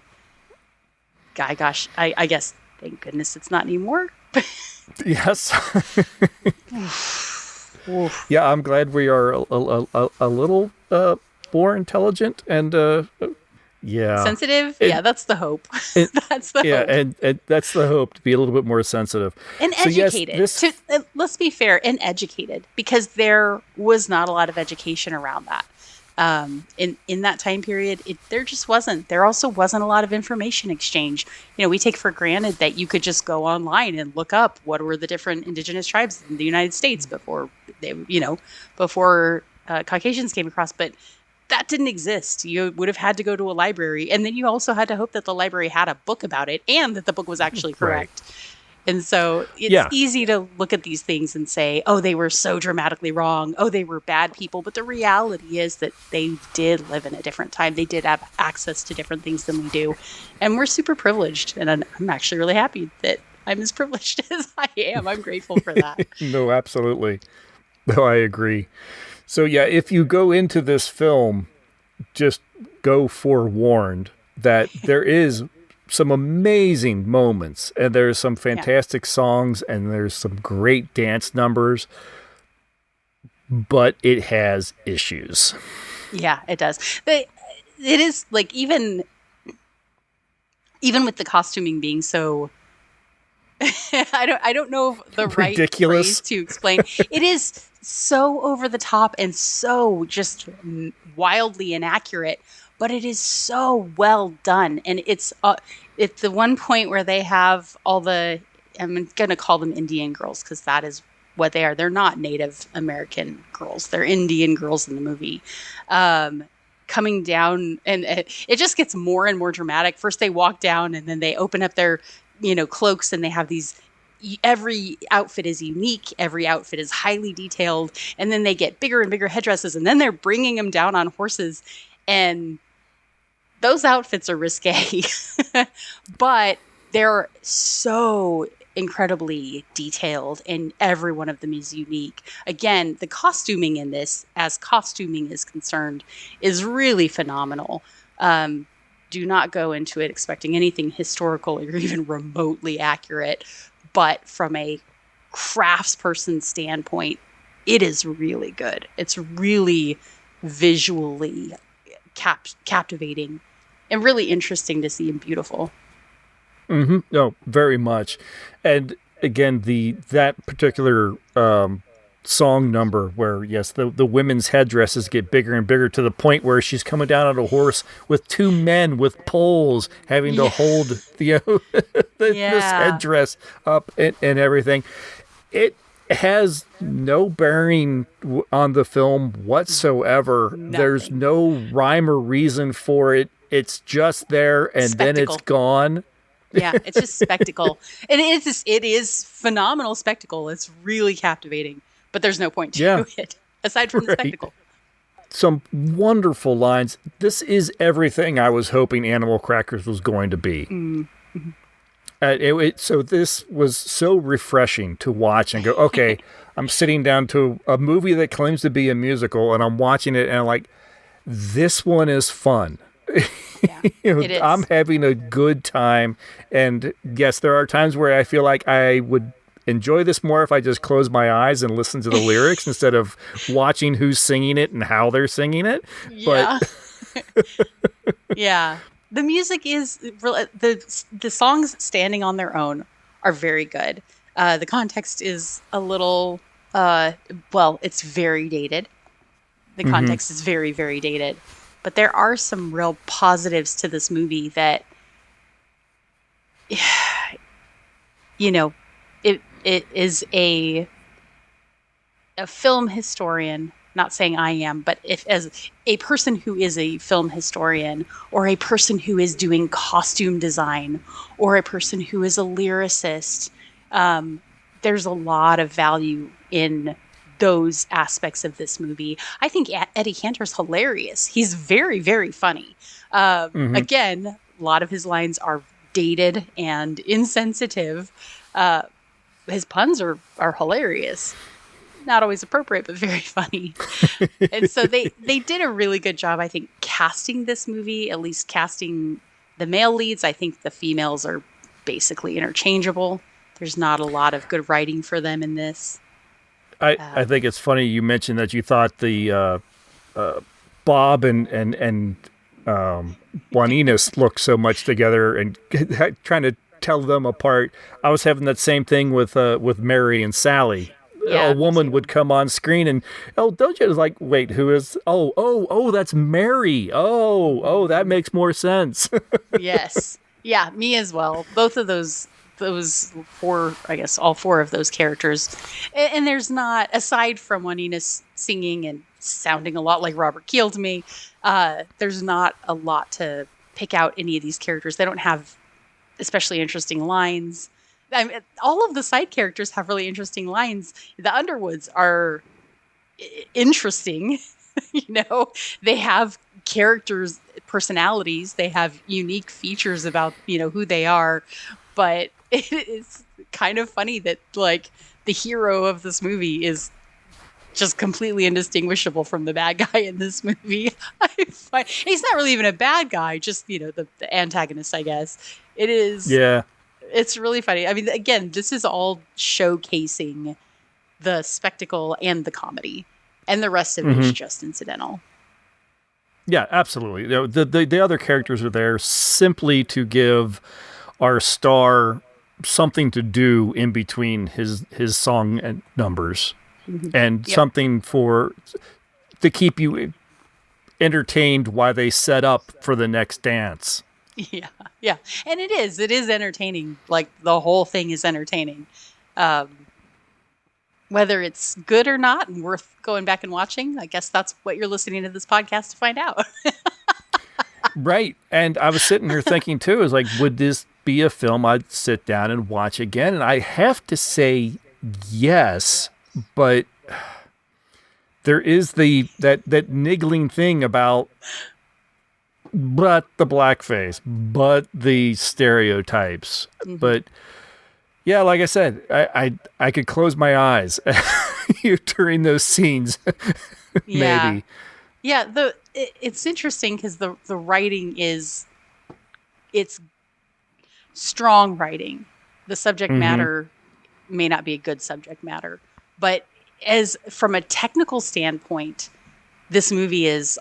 gosh, I guess thank goodness it's not anymore. Yes. Yeah, I'm glad we are a little more intelligent and sensitive. That's the hope. That's the hope. And that's the hope, to be a little bit more sensitive and educated. Let's be fair, and educated, because there was not a lot of education around that. In that time period, there just wasn't. There also wasn't a lot of information exchange. We take for granted that you could just go online and look up what were the different indigenous tribes in the United States before Caucasians came across, but that didn't exist. You would have had to go to a library, and then you also had to hope that the library had a book about it and that the book was actually correct. And so it's easy to look at these things and say, oh, they were so dramatically wrong. Oh, they were bad people. But the reality is that they did live in a different time. They did have access to different things than we do. And we're super privileged. And I'm actually really happy that I'm as privileged as I am. I'm grateful for that. No, absolutely. No, I agree. So, yeah, if you go into this film, just go forewarned that there is some amazing moments, and there's some fantastic songs, and there's some great dance numbers, but it has issues. Yeah, it does. But it is like even with the costuming being so I don't know the right ridiculous phrase to explain. It is so over the top and so just wildly inaccurate, but it is so well done. And it's the one point where they have all the, I'm going to call them Indian girls because that is what they are. They're not Native American girls. They're Indian girls in the movie. Coming down, and it just gets more and more dramatic. First they walk down and then they open up their, cloaks, and they have these, every outfit is unique. Every outfit is highly detailed. And then they get bigger and bigger headdresses, and then they're bringing them down on horses. And those outfits are risque, but they're so incredibly detailed, and every one of them is unique. Again, the costuming in this, as costuming is concerned, is really phenomenal. Do not go into it expecting anything historical or even remotely accurate, but from a craftsperson standpoint, it is really good. It's really visually captivating and really interesting to see and beautiful. Mm-hmm. No, very much. And again, that particular song number where, yes, the women's headdresses get bigger and bigger to the point where she's coming down on a horse with two men with poles having to hold this headdress up and everything. It has no bearing on the film whatsoever. Nothing. There's no rhyme or reason for it. It's just there, and then it's gone. Yeah, it's just spectacle. And it is phenomenal spectacle. It's really captivating, but there's no point to it aside from the spectacle. Some wonderful lines. This is everything I was hoping Animal Crackers was going to be. Mm-hmm. So this was so refreshing to watch and go, okay, I'm sitting down to a movie that claims to be a musical, and I'm watching it, and I'm like, this one is fun. Yeah, it is. I'm having a good time. And yes, there are times where I feel like I would enjoy this more if I just close my eyes and listen to the lyrics instead of watching who's singing it and how they're singing it. Yeah. But yeah. The music is the songs standing on their own are very good. The context is a little it's very dated. The context is very, very dated. But there are some real positives to this movie that, it is a film historian, not saying I am, but if as a person who is a film historian, or a person who is doing costume design, or a person who is a lyricist, there's a lot of value in those aspects of this movie. I think Eddie Cantor's hilarious. He's very, very funny. Again, a lot of his lines are dated and insensitive. His puns are hilarious. Not always appropriate, but very funny. And so they did a really good job, I think, casting this movie, at least casting the male leads. I think the females are basically interchangeable. There's not a lot of good writing for them in this. I think it's funny you mentioned that you thought the Bob and Juaninas looked so much together, and trying to tell them apart. I was having that same thing with Mary and Sally. Yeah, a woman would come on screen and, don't you? It's like, wait, who is? Oh, that's Mary. Oh, that makes more sense. Yes, yeah, me as well. Both of those four, I guess all four of those characters. And there's not, aside from Juanita singing and sounding a lot like Robert Keel to me, there's not a lot to pick out any of these characters. They don't have especially interesting lines. all of the side characters have really interesting lines. The Underwoods are interesting. They have characters, personalities. They have unique features about, who they are. But it's kind of funny that, like, the hero of this movie is just completely indistinguishable from the bad guy in this movie. He's not really even a bad guy, just, the antagonist, I guess. It is. Yeah. It's really funny. I mean, again, this is all showcasing the spectacle and the comedy, and the rest of it is just incidental. Yeah, absolutely. The other characters are there simply to give our star something to do in between his song and numbers, and something to keep you entertained while they set up for the next dance. Yeah. And it is entertaining. Like, the whole thing is entertaining. Whether it's good or not and worth going back and watching, I guess that's what you're listening to this podcast to find out. Right. And I was sitting here thinking too, is like, would this be a film I'd sit down and watch again? And I have to say yes, but there is that niggling thing about, but the blackface, but the stereotypes. But yeah, like I said, I could close my eyes during those scenes. Maybe. Yeah, it's interesting because the writing it's strong writing. The subject matter may not be a good subject matter, but as from a technical standpoint, this movie is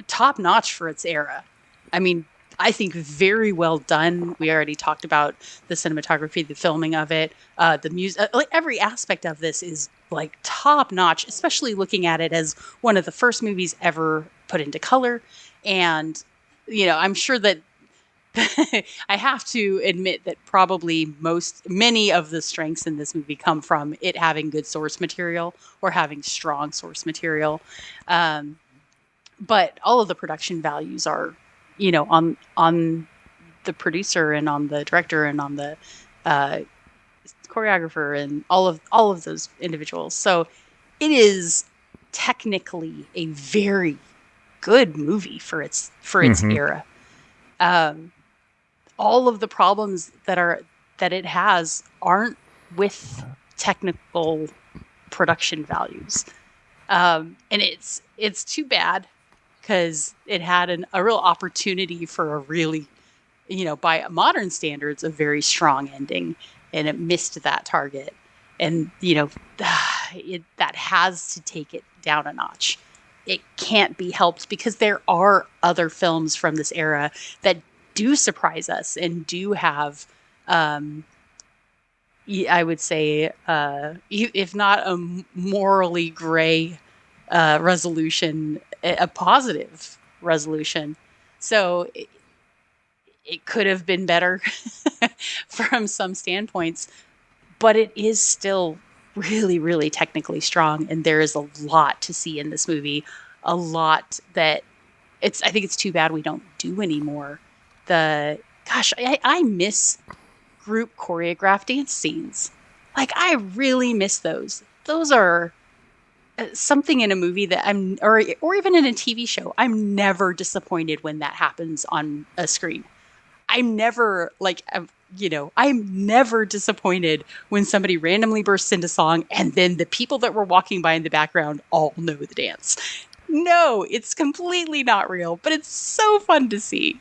top notch for its era. I mean, I think very well done. We already talked about the cinematography, the filming of it, the music. Like, every aspect of this is like top notch, especially looking at it as one of the first movies ever put into color. And, I'm sure that I have to admit that probably many of the strengths in this movie come from it having good source material or having strong source material. But all of the production values are, on the producer and on the director and on the choreographer and all of those individuals. So it is technically a very good movie for its era. All of the problems that it has aren't with technical production values, and it's too bad, because it had a real opportunity for a really, by modern standards, a very strong ending, and it missed that target. And, that has to take it down a notch. It can't be helped, because there are other films from this era that do surprise us and do have, I would say, if not a morally gray resolution, a positive resolution. So it could have been better from some standpoints, but it is still really, really technically strong. And there is a lot to see in this movie, a lot that I think it's too bad we don't do anymore. I miss group choreographed dance scenes. Like, I really miss those. Those are something in a movie that or even in a TV show, I'm never disappointed when that happens on a screen. I'm never I'm never disappointed when somebody randomly bursts into song and then the people that were walking by in the background all know the dance. No, it's completely not real, but it's so fun to see.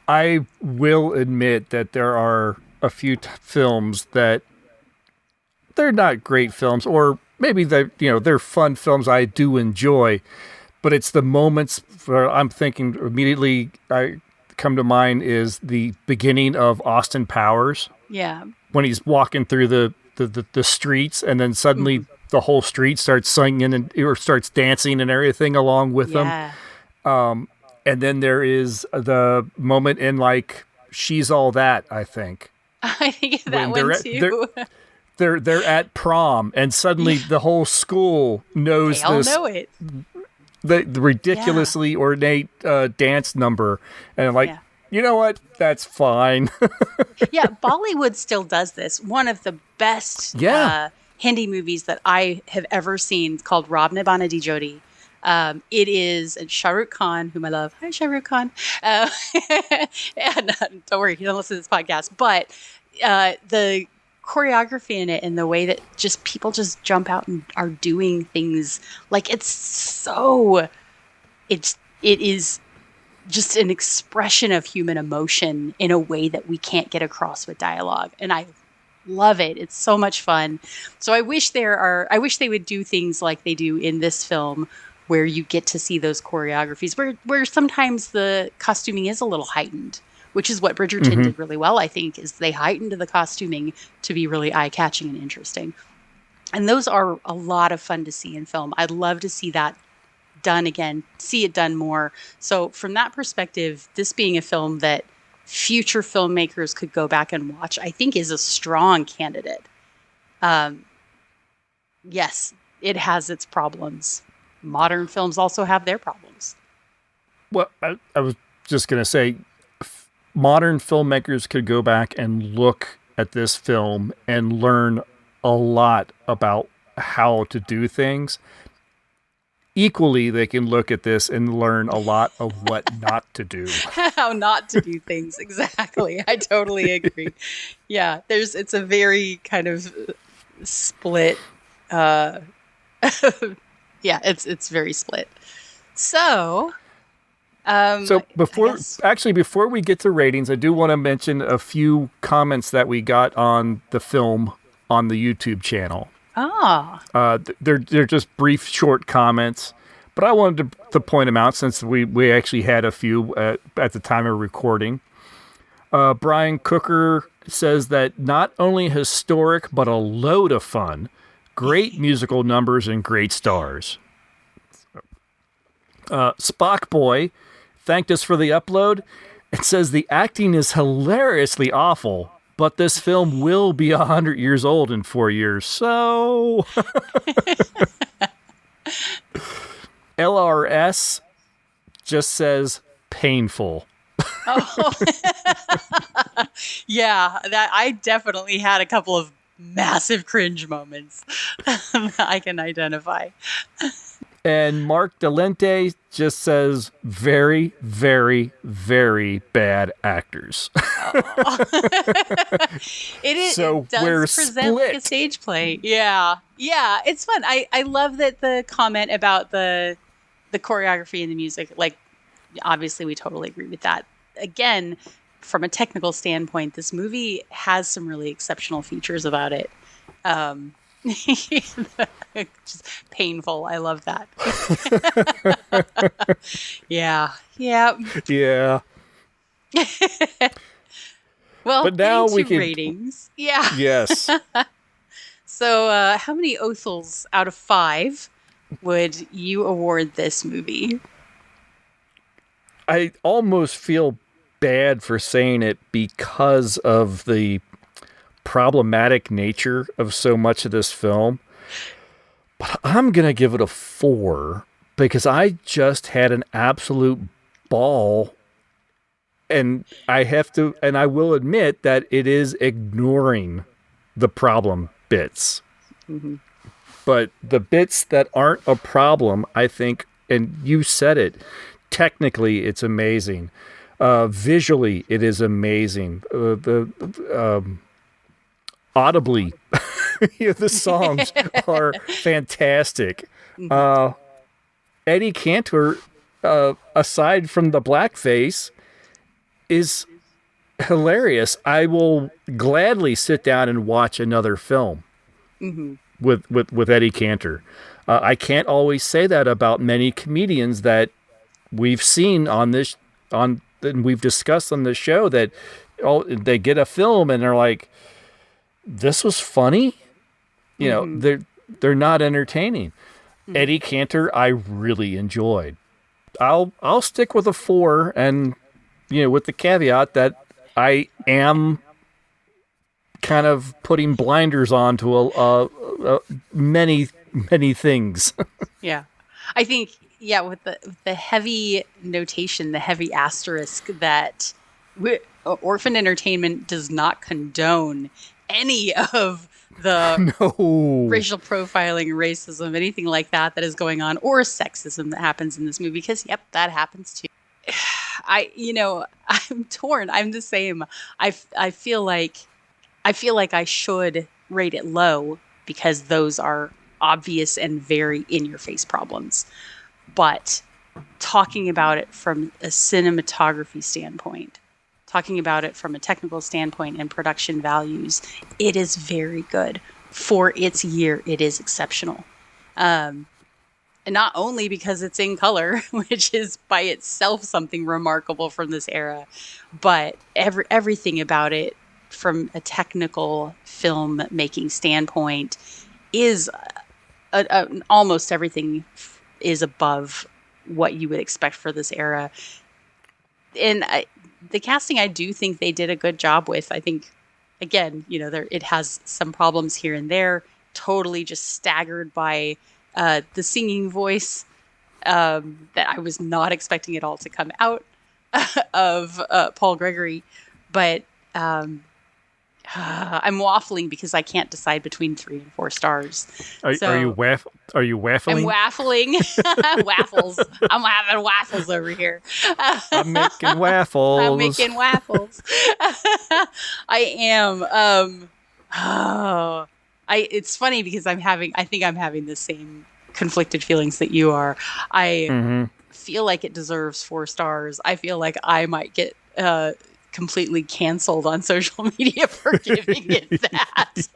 I will admit that there are a few films that they're not great films, or maybe they're fun films I do enjoy, but it's the moments where I'm thinking immediately I come to mind is the beginning of Austin Powers. Yeah. When he's walking through the streets, and then suddenly the whole street starts singing or starts dancing and everything along with them. And then there is the moment in, like, She's All That, I think. I think that one too. They're at prom, and suddenly the whole school knows they all this. know it. The ridiculously ornate dance number, and You know what? That's fine. Yeah, Bollywood still does this. One of the best Hindi movies that I have ever seen, called Rob Ne Bana Di Jodi. It is Shah Rukh Khan, whom I love. Hi, Shah Rukh Khan. And don't worry, he doesn't listen to this podcast. But the choreography in it and the way that just people just jump out and are doing things, like it is just an expression of human emotion in a way that we can't get across with dialogue. And I love it. It's so much fun. So I wish they would do things like they do in this film, where you get to see those choreographies, where sometimes the costuming is a little heightened, which is what Bridgerton did really well, I think, is they heightened the costuming to be really eye-catching and interesting. And those are a lot of fun to see in film. I'd love to see that done again, see it done more. So from that perspective, this being a film that future filmmakers could go back and watch, I think is a strong candidate. Yes, it has its problems. Modern films also have their problems. Well, I was just going to say, modern filmmakers could go back and look at this film and learn a lot about how to do things. Equally, they can look at this and learn a lot of what not to do. How not to do things. Exactly. I totally agree. Yeah, it's a very kind of split. Yeah, it's very split. So before we get to ratings, I do want to mention a few comments that we got on the film on the YouTube channel. They're just brief, short comments, but I wanted to point them out since we actually had a few at the time of recording. Brian Cooker says that not only historic, but a load of fun, great musical numbers, and great stars. Spock Boy thanked us for the upload. It says the acting is hilariously awful, but this film will be 100 years old in 4 years, so... LRS just says painful. Oh. Yeah, that I definitely had a couple of massive cringe moments I can identify. And Mark Delente just says very, very, very bad actors. It so does we're present split. like a stage play. Yeah, it's fun. I love that the comment about the choreography and the music. Like, obviously, we totally agree with that. Again, from a technical standpoint, this movie has some really exceptional features about it. Just painful. I love that. Yeah. Well, but now we can ratings. Yeah. Yes. So, how many Othels out of 5 would you award this movie? I almost feel bad for saying it because of the problematic nature of so much of this film, but I'm gonna give it a 4 because I just had an absolute ball, and I will admit that it is ignoring the problem bits. Mm-hmm. But the bits that aren't a problem, I think, and you said it, technically it's amazing. Visually, it is amazing. Audibly, the songs are fantastic. Eddie Cantor, aside from the blackface, is hilarious. I will gladly sit down and watch another film with Eddie Cantor. I can't always say that about many comedians that we've seen and we've discussed on the show, that they get a film and they're like, this was funny. You know, they're not entertaining. Eddie Cantor, I really enjoyed. I'll stick with a 4, and with the caveat that I am kind of putting blinders on to many things. Yeah, I think with the heavy notation, the heavy asterisk that Orphan Entertainment does not condone any of the No. racial profiling, racism, anything like that is going on, or sexism that happens in this movie, because yep, that happens too. I'm torn. I'm the same. I feel like I should rate it low because those are obvious and very in-your-face problems. But talking about it from a cinematography standpoint, talking about it from a technical standpoint and production values, it is very good. For its year, it is exceptional. And not only because it's in color, which is by itself something remarkable from this era, but everything about it from a technical filmmaking standpoint is almost everything is above what you would expect for this era. And the casting, I do think they did a good job with. I think, again, it has some problems here and there. Totally just staggered by the singing voice that I was not expecting it all to come out of Paul Gregory. But I'm waffling because I can't decide between 3 and 4 stars. Are you waffling? I'm waffling. Waffles. I'm having waffles over here. I'm making waffles. I'm making waffles. I am. It's funny because I think I'm having the same conflicted feelings that you are. I feel like it deserves 4 stars. I feel like I might get completely canceled on social media for giving it that.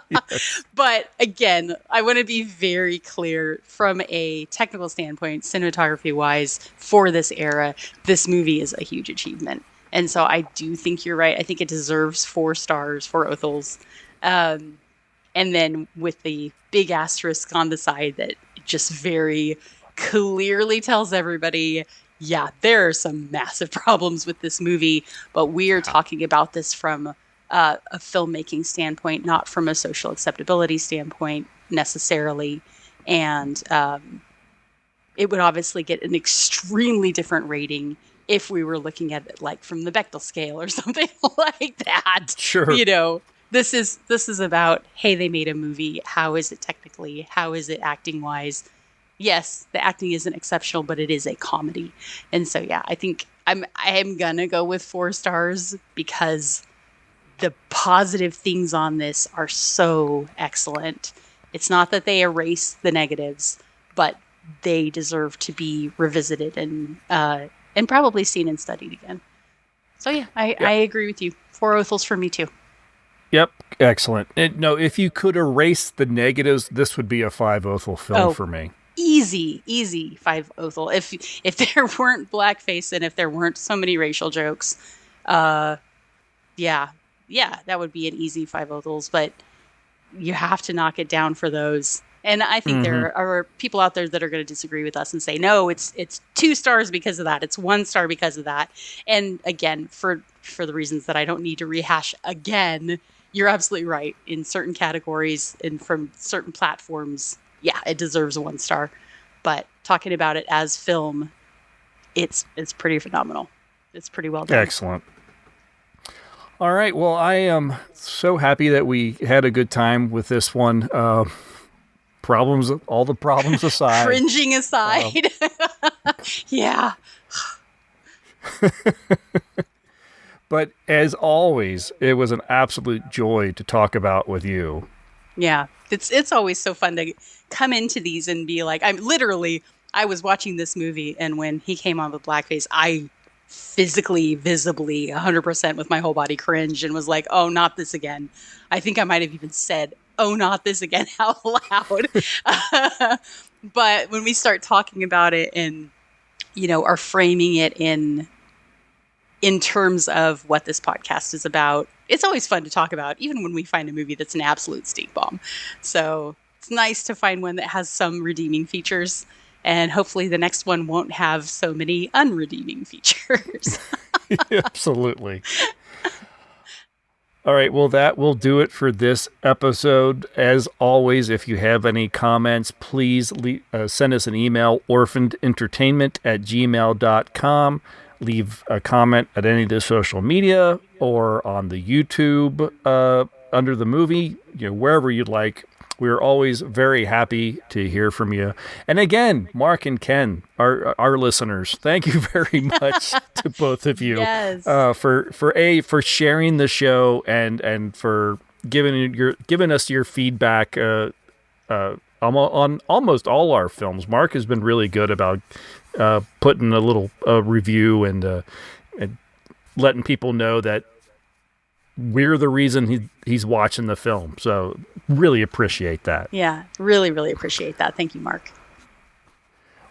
Yes. But again, I want to be very clear from a technical standpoint, cinematography wise, for this era, this movie is a huge achievement. And so I do think you're right. I think it deserves 4 stars, 4 Othels. And then with the big asterisk on the side that just very clearly tells everybody, yeah, there are some massive problems with this movie, but we are talking about this from a filmmaking standpoint, not from a social acceptability standpoint necessarily. And it would obviously get an extremely different rating if we were looking at it like from the Bechdel scale or something like that. Sure. This is about, hey, they made a movie. How is it technically? How is it acting wise? Yes, the acting isn't exceptional, but it is a comedy. And so, yeah, I think I am going to go with 4 stars because the positive things on this are so excellent. It's not that they erase the negatives, but they deserve to be revisited and probably seen and studied again. So, yeah, I agree with you. 4 Othels for me, too. Yep, excellent. No, if you could erase the negatives, this would be a 5 Othel film for me. Easy 5 Othel. If there weren't blackface and if there weren't so many racial jokes, that would be an easy 5 Othels. But you have to knock it down for those. And I think there are people out there that are going to disagree with us and say, no, it's 2 stars because of that. It's 1 star because of that. And again, for the reasons that I don't need to rehash again, you're absolutely right. In certain categories and from certain platforms, yeah, it deserves a 1 star. But talking about it as film, it's pretty phenomenal. It's pretty well done. Excellent. All right. Well, I am so happy that we had a good time with this one. All the problems aside. Cringing aside. Yeah. But as always, it was an absolute joy to talk about with you. Yeah. It's always so fun to come into these and be like, I was watching this movie, and when he came on with blackface, I physically, visibly, 100% with my whole body cringed and was like, oh, not this again. I think I might have even said, oh, not this again out loud. But when we start talking about it and, are framing it in terms of what this podcast is about, it's always fun to talk about, even when we find a movie that's an absolute stink bomb. So it's nice to find one that has some redeeming features, and hopefully the next one won't have so many unredeeming features. Absolutely. All right, well, that will do it for this episode. As always, if you have any comments, please send us an email, orphanedentertainment@gmail.com. leave a comment at any of the social media or on the YouTube under the movie, wherever you'd like. We're always very happy to hear from you. And again, Mark and Ken, our listeners, thank you very much to both of you Yes. for sharing the show and for giving us your feedback on almost all our films. Mark has been really good about putting a little review and letting people know that we're the reason he's watching the film. So really appreciate that. Yeah, really, really appreciate that. Thank you, Mark.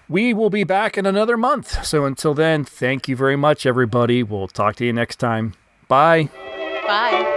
We will be back in another month. So until then, thank you very much, everybody. We'll talk to you next time. Bye. Bye.